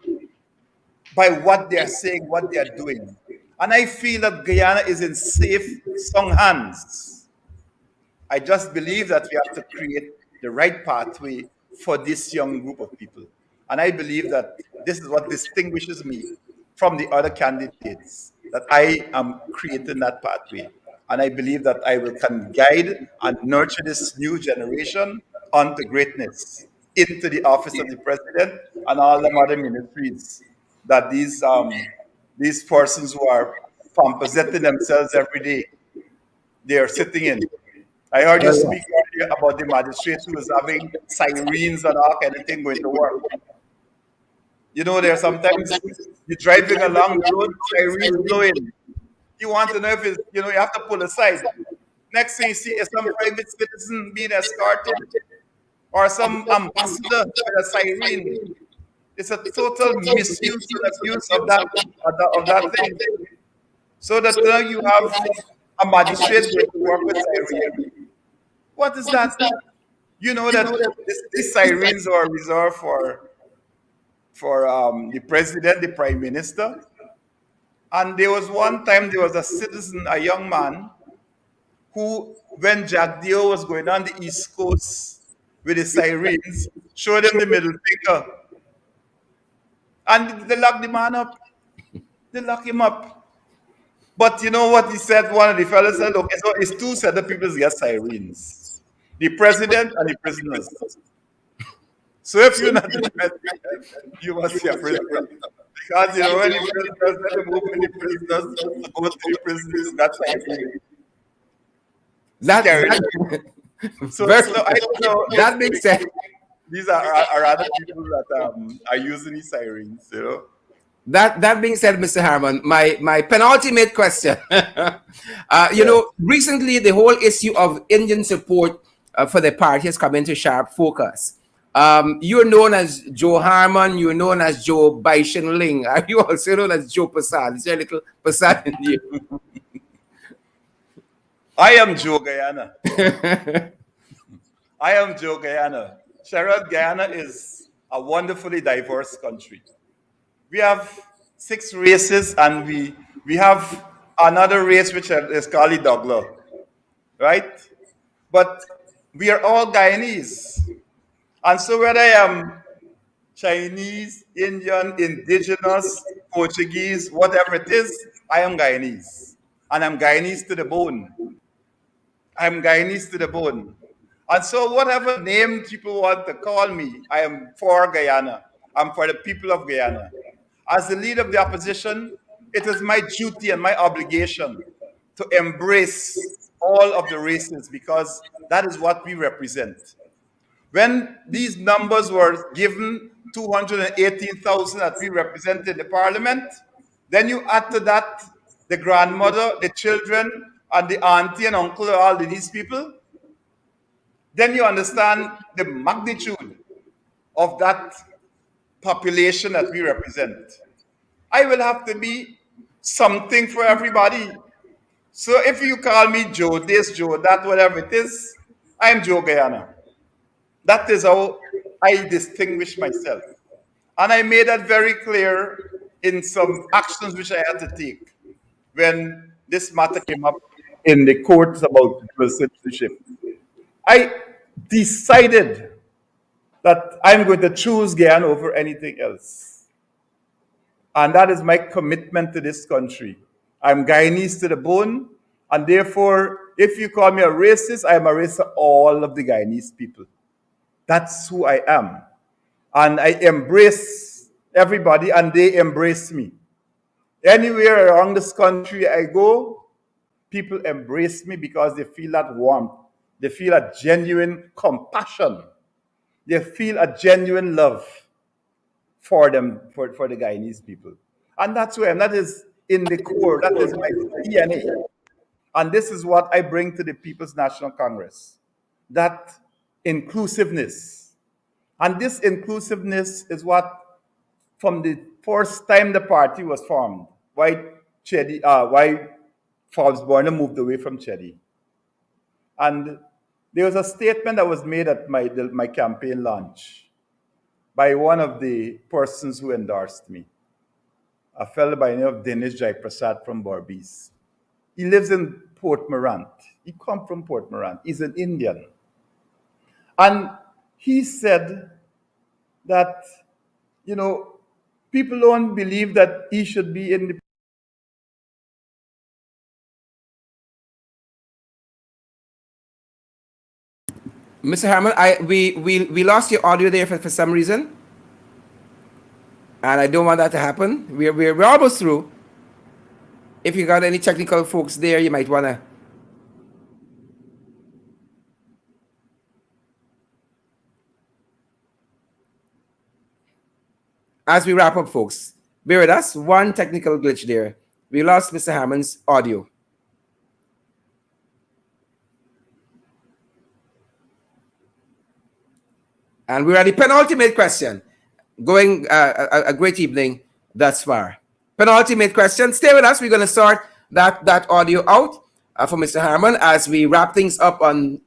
by what they're saying, what they're doing. And I feel that Guyana is in safe, strong hands. I just believe that we have to create the right pathway for this young group of people. And I believe that this is what distinguishes me from the other candidates, that I am creating that pathway. And I believe that I can guide and nurture this new generation onto greatness, into the office of the president and all the other ministries that these persons who are presenting themselves every day, they are sitting in. I heard you speak earlier about the magistrate who was having sirens and all kind of thing going to work. You know, there are sometimes you're driving along the road, sirens blowing. You want to know if it's, you have to pull aside. Next thing you see is some private citizen being escorted or some ambassador with a siren. It's a total misuse and abuse of that thing. So that now you have a magistrate going to work with siren. What is that? You know that these sirens are reserved for the president, the prime minister. And there was one time there was a citizen, a young man, who, when Jack Dio was going on the East Coast with the sirens, showed him the middle finger. And they locked the man up. They locked him up. But you know what he said? One of the fellows said, look, it's two set of people get sirens. The president and the prisoners. So if you're not the president, you must be a prisoner. Because when the president move in the prisoners, go to the prisoners, that's siren. So I don't know. That makes sense. These are other people that are using these sirens, That being said, Mr. Harmon, my penultimate question. Recently the whole issue of Indian support for the party has come into sharp focus. You're known as Joe Harmon, you're known as Joe Baishan Ling. Are you also known as Joe Passad? Is there a little Passad in you? I am Joe Guyana. I am Joe Guyana. Sherrod, Guyana is a wonderfully diverse country. We have 6 races, and we have another race which is called the Douglas, right? But we are all Guyanese. And so whether I am Chinese, Indian, indigenous, Portuguese, whatever it is, I am Guyanese. And I'm Guyanese to the bone. I'm Guyanese to the bone. And so whatever name people want to call me, I am for Guyana. I'm for the people of Guyana. As the leader of the opposition, it is my duty and my obligation to embrace all of the races because that is what we represent. When these numbers were given, 218,000 that we represent in the parliament, then you add to that the grandmother, the children, and the auntie and uncle, all of these people, then you understand the magnitude of that population that we represent. I will have to be something for everybody. So if you call me Joe this, Joe that, whatever it is, I am Joe Guyana. That is how I distinguish myself. And I made that very clear in some actions which I had to take when this matter came up in the courts about dual citizenship. I decided that I'm going to choose Guyana over anything else. And that is my commitment to this country. I'm Guyanese to the bone, and therefore, if you call me a racist, I am a racist to all of the Guyanese people. That's who I am. And I embrace everybody, and they embrace me. Anywhere around this country I go, people embrace me because they feel that warmth. They feel a genuine compassion. They feel a genuine love for them, for the Guyanese people. And that's where, and that is in the core, that is my DNA. And this is what I bring to the People's National Congress, that inclusiveness. And this inclusiveness is what, from the first time the party was formed, why Forbes Borner moved away from Chedi. And there was a statement that was made at my campaign launch by one of the persons who endorsed me, a fellow by the name of Dinesh Jai Prasad from Barbies. He lives in Port Morant. He comes from Port Morant. He's an Indian. And he said that, people don't believe that he should be in the. Mr. Harmon, we lost your audio there for some reason, and I don't want that to happen. We're almost through. If you got any technical folks there, you might want to. As we wrap up, folks, bear with us. One technical glitch there. We lost Mr. Harmon's audio. And we're at the penultimate question. Going a great evening thus far. Penultimate question. Stay with us. We're going to sort that audio out for Mr. Harmon as we wrap things up on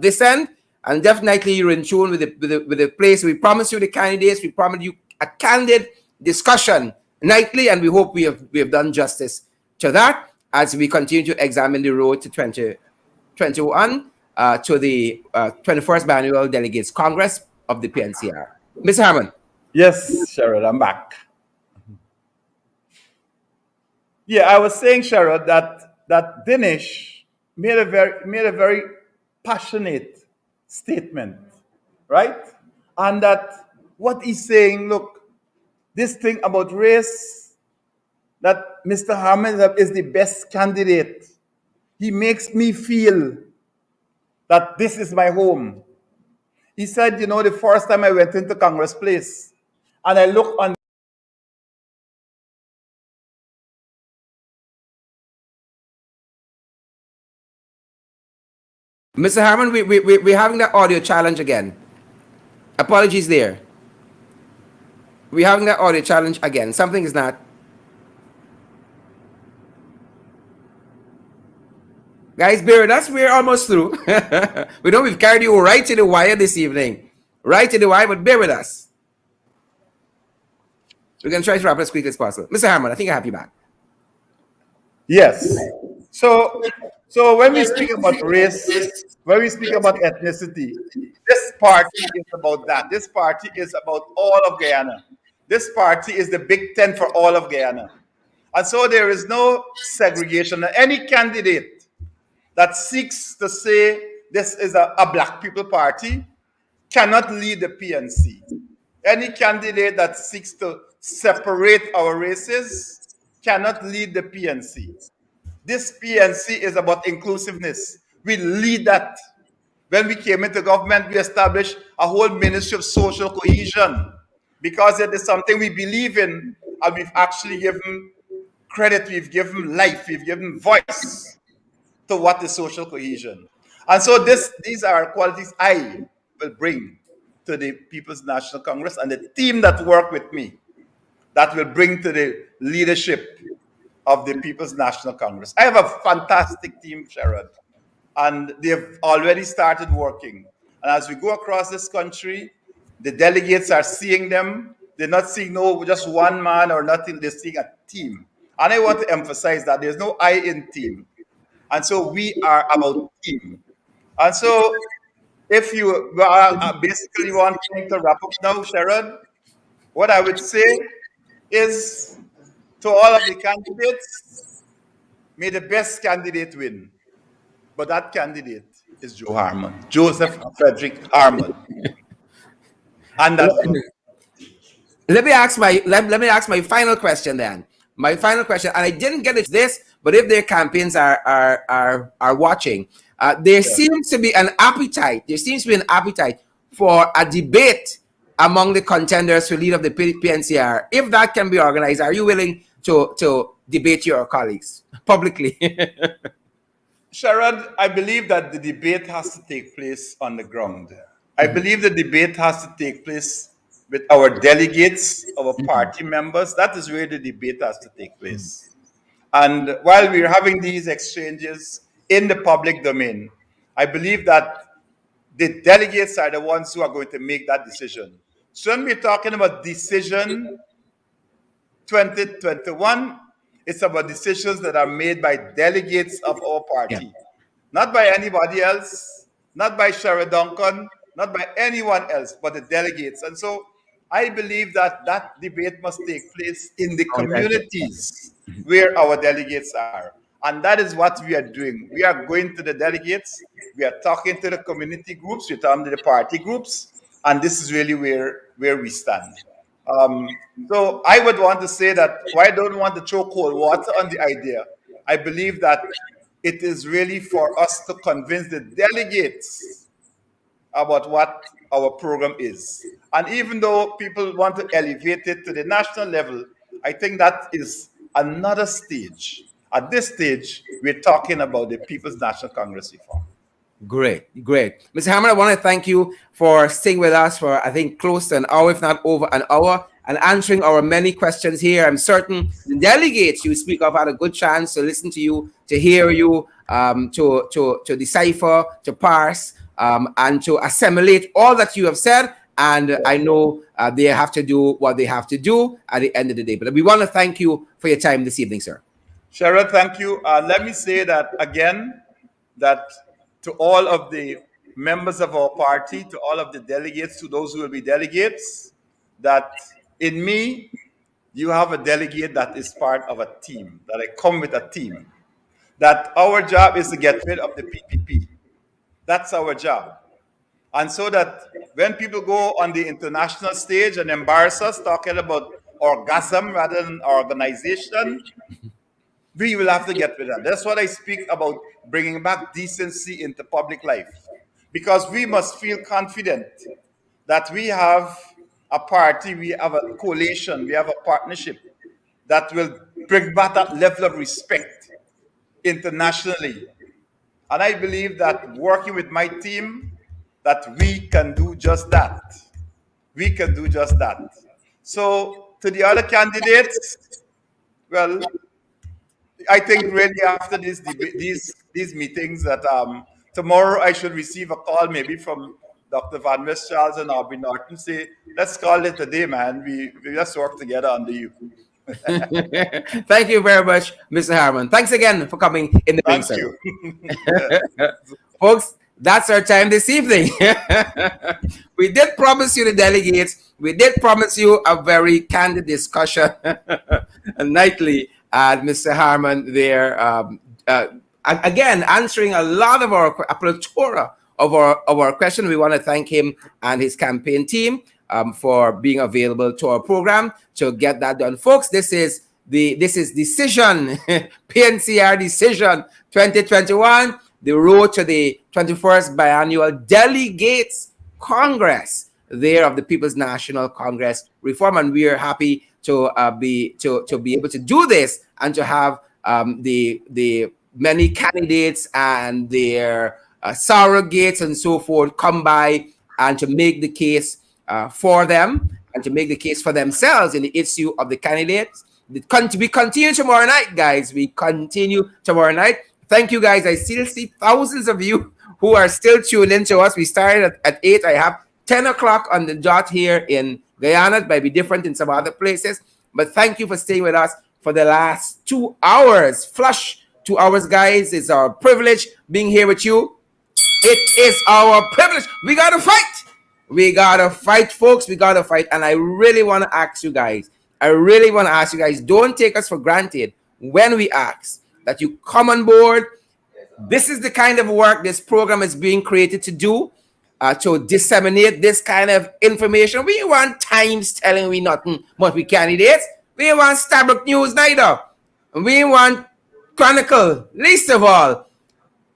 this end. And definitely you're in tune with the place. We promise you the candidates. We promise you a candid discussion nightly, and we hope we have done justice to that as we continue to examine the road to 2021 to the 21st Biennial Delegates Congress of the PNCR. Mr. Harmon. Yes, Sherrod, I'm back. Yeah, I was saying, Sherrod, that Dinesh made a very passionate statement, right? And that what he's saying, look, this thing about race, that Mr. Harmon is the best candidate. He makes me feel that this is my home. He said, the first time I went into Congress Place, and I looked on. Mr. Harmon, we're having that audio challenge again. Apologies there. We're having that audio challenge again. Something is not. Guys, bear with us. We're almost through. We know we've carried you right to the wire this evening. Right to the wire, but bear with us. We're going to try to wrap it as quickly as possible. Mr. Harmon, I think I have you back. Yes. So when we speak about race, when we speak about ethnicity, this party is about that. This party is about all of Guyana. This party is the Big Ten for all of Guyana. And so there is no segregation. Any candidate that seeks to say this is a black people party cannot lead the PNC. Any candidate that seeks to separate our races cannot lead the PNC. This PNC is about inclusiveness. We lead that. When we came into government, we established a whole Ministry of Social Cohesion because it is something we believe in, and we've actually given credit, we've given life, we've given voice to what is social cohesion. And so these are qualities I will bring to the People's National Congress and the team that work with me that will bring to the leadership of the People's National Congress. I have a fantastic team, Sherrod, and they've already started working. And as we go across this country, the delegates are seeing them. They're not seeing just one man or nothing. They're seeing a team. And I want to emphasize that there's no I in team. And so we are about team. And so if you basically want me to wrap up now, Sherrod, what I would say is to all of the candidates, may the best candidate win. But that candidate is Joe Harmon, Joseph Frederick Harmon. And that's all. Let me ask my final question then. My final question, and I didn't get it this, but if their campaigns are watching, there seems to be an appetite. There seems to be an appetite for a debate among the contenders to lead of the PNCR. If that can be organized, are you willing to debate your colleagues publicly? Sherrod, I believe that the debate has to take place on the ground. I believe the debate has to take place with our delegates, our party members. That is where the debate has to take place. And while we're having these exchanges in the public domain, I believe that the delegates are the ones who are going to make that decision. So when we're talking about decision 2021, it's about decisions that are made by delegates of our party, not by anybody else, not by Sherrod Duncan, not by anyone else, but the delegates. And so I believe that that debate must take place in the communities where our delegates are. And that is what we are doing. We are going to the delegates, we are talking to the community groups, we're talking to the party groups, and this is really where we stand. So I would want to say that why don't we want to throw cold water on the idea? I believe that it is really for us to convince the delegates about what our program is. And even though people want to elevate it to the national level, I think that is another stage. At this stage, we're talking about the People's National Congress reform. Great. Mr. Harmon, I want to thank you for staying with us for, I think, close to an hour, if not over an hour, and answering our many questions here. I'm certain the delegates you speak of had a good chance to listen to you, to hear you, to decipher, to parse, and to assimilate all that you have said. And I know they have to do what they have to do at the end of the day. But we want to thank you for your time this evening, sir. Sherrod, thank you. Let me say that again, that to all of the members of our party, to all of the delegates, to those who will be delegates, that in me, you have a delegate that is part of a team, that I come with a team, that our job is to get rid of the PPP. That's our job. And so that when people go on the international stage and embarrass us talking about orgasm rather than organization, we will have to get rid of that. That's what I speak about, bringing back decency into public life. Because we must feel confident that we have a party, we have a coalition, we have a partnership that will bring back that level of respect internationally. And I believe that working with my team, that we can do just that. We can do just that. So to the other candidates, well, I think really after these meetings that tomorrow I should receive a call maybe from Dr. Van West Charles and Aubrey Norton, say, let's call it a day, man. We just work together under you. Thank you very much, Mr. Harmon. Thanks again for coming in the ring, sir. Thank you. Folks, that's our time this evening. We did promise you the delegates. We did promise you a very candid discussion nightly. Mr. Harmon there, again, answering a lot of a plethora of our questions. We want to thank him and his campaign team for being available to our program to get that done. Folks, this is decision, PNCR decision 2021, the road to the 21st biannual Delegates Congress there of the People's National Congress reform. And we are happy to be able to do this and to have the many candidates and their surrogates and so forth come by and to make the case for them and to make the case for themselves in the issue of the candidates. We continue tomorrow night, guys. We continue tomorrow night. Thank you, guys. I still see thousands of you who are still tuned in to us. We started at 8. I have 10 o'clock on the dot here in Guyana. It might be different in some other places. But thank you for staying with us for the last 2 hours. Flush 2 hours, guys. It's our privilege being here with you. It is our privilege. We got to fight. We got to fight, folks. We got to fight. And I really want to ask you guys, don't take us for granted when we ask that you come on board. This is the kind of work this program is being created to do, to disseminate this kind of information. We want Times telling we nothing but we candidates. We want Starbuck News neither. We want Chronicle, least of all.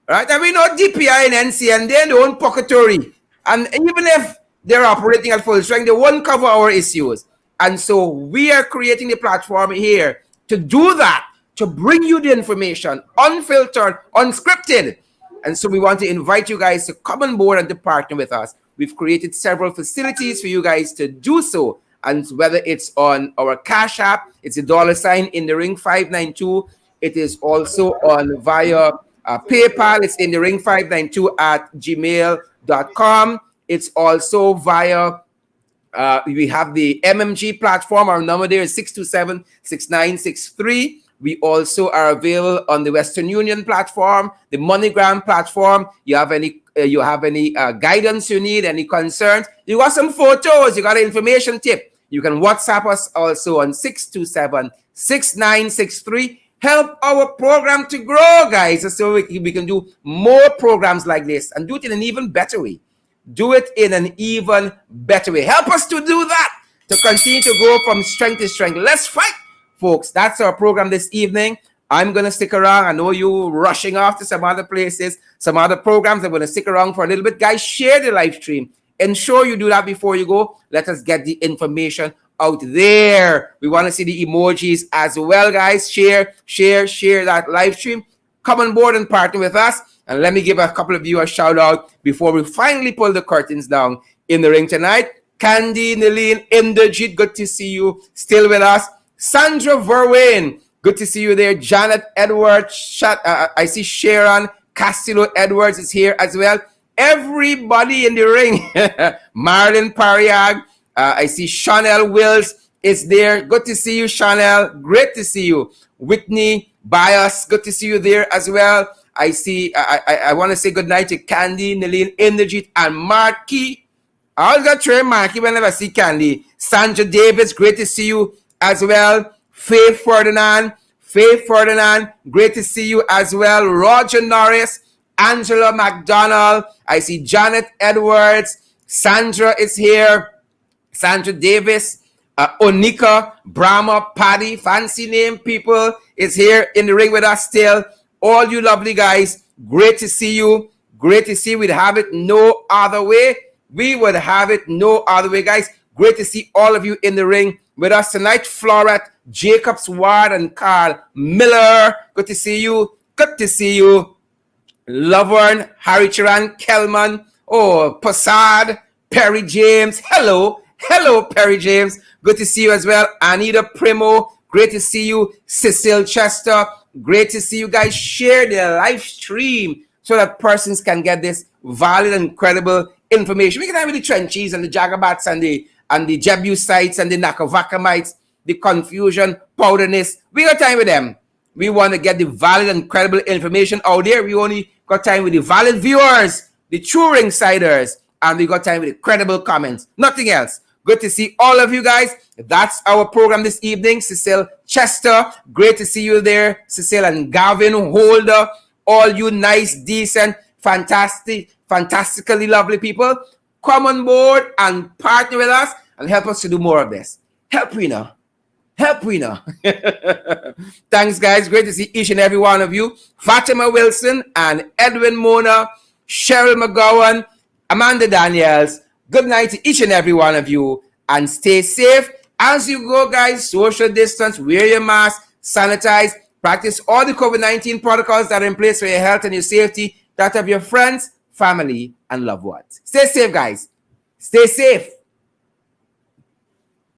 Right? And we know DPI and NCN, they're their own pocketry. And even if they're operating at full strength, they won't cover our issues. And so we are creating the platform here to do that, to bring you the information, unfiltered, unscripted. And so we want to invite you guys to come on board and to partner with us. We've created several facilities for you guys to do so. And whether it's on our Cash App, it's a $ in the ring 592. It is also on via PayPal. It's in the ring 592 at gmail.com. It's also via we have the MMG platform. Our number there is 627-6963. We also are available on the Western Union platform, the MoneyGram platform. You have any guidance you need, any concerns? You got some photos, you got an information tip. You can WhatsApp us also on 627-6963. Help our program to grow, guys, so we can do more programs like this and do it in an even better way. Do it in an even better way. Help us to do that, to continue to go from strength to strength. Let's fight, folks. That's our program this evening. I'm going to stick around. I know you rushing off to some other places, some other programs. I'm going to stick around for a little bit. Guys, share the live stream. Ensure you do that before you go. Let us get the information out there. We want to see the emojis as well, guys. Share that live stream. Come on board and partner with us. And let me give a couple of you a shout out before we finally pull the curtains down in the ring tonight. Candy, Nalene, Inderjit, good to see you still with us. Sandra Verwain, good to see you there. Janet Edwards, I see Sharon Castillo Edwards is here as well. Everybody in the ring. Marilyn Pariag, I see Chanel Wills is there. Good to see you, Chanel. Great to see you. Whitney Bias, good to see you there as well. I see, I want to say good night to Candy, Nalene, Inderjit, and Marky. I always got to train Marky whenever I see Candy. Sandra Davis, great to see you as well. Faith Ferdinand, great to see you as well. Roger Norris, Angela McDonald. I see Janet Edwards. Sandra is here. Sandra Davis, Onika, Brahma, Paddy, fancy name people is here in the ring with us still. All you lovely guys, great to see you. Great to see you. We'd have it no other way. We would have it no other way, guys. Great to see all of you in the ring with us tonight. Floret, Jacobs, Ward, and Carl Miller. Good to see you. Good to see you. Laverne, Harry Chiran, Kelman, Passad, Perry James. Hello, Perry James. Good to see you as well. Anita Primo, great to see you. Cecile Chester, great to see you guys. Share the live stream so that persons can get this valid and credible information. We can have the Trenchies and the Jagabats and the Jebusites and the Nakavakamites, the confusion, powderness. We got time with them. We want to get the valid and credible information out there. We only got time with the valid viewers, the true ringsiders, and we got time with the credible comments. Nothing else. Good to see all of you guys. That's our program this evening. Cecile Chester, great to see you there. Cecile and Gavin Holder, all you nice, decent, fantastically lovely people. Come on board and partner with us and help us to do more of this. Help we know. Thanks, guys. Great to see each and every one of you. Fatima Wilson and Edwin Mona, Cheryl McGowan, Amanda Daniels. Good night to each and every one of you. And stay safe. As you go, guys, social distance, wear your mask, sanitize, practice all the COVID-19 protocols that are in place for your health and your safety, that of your friends, family, and loved ones. Stay safe, guys. Stay safe.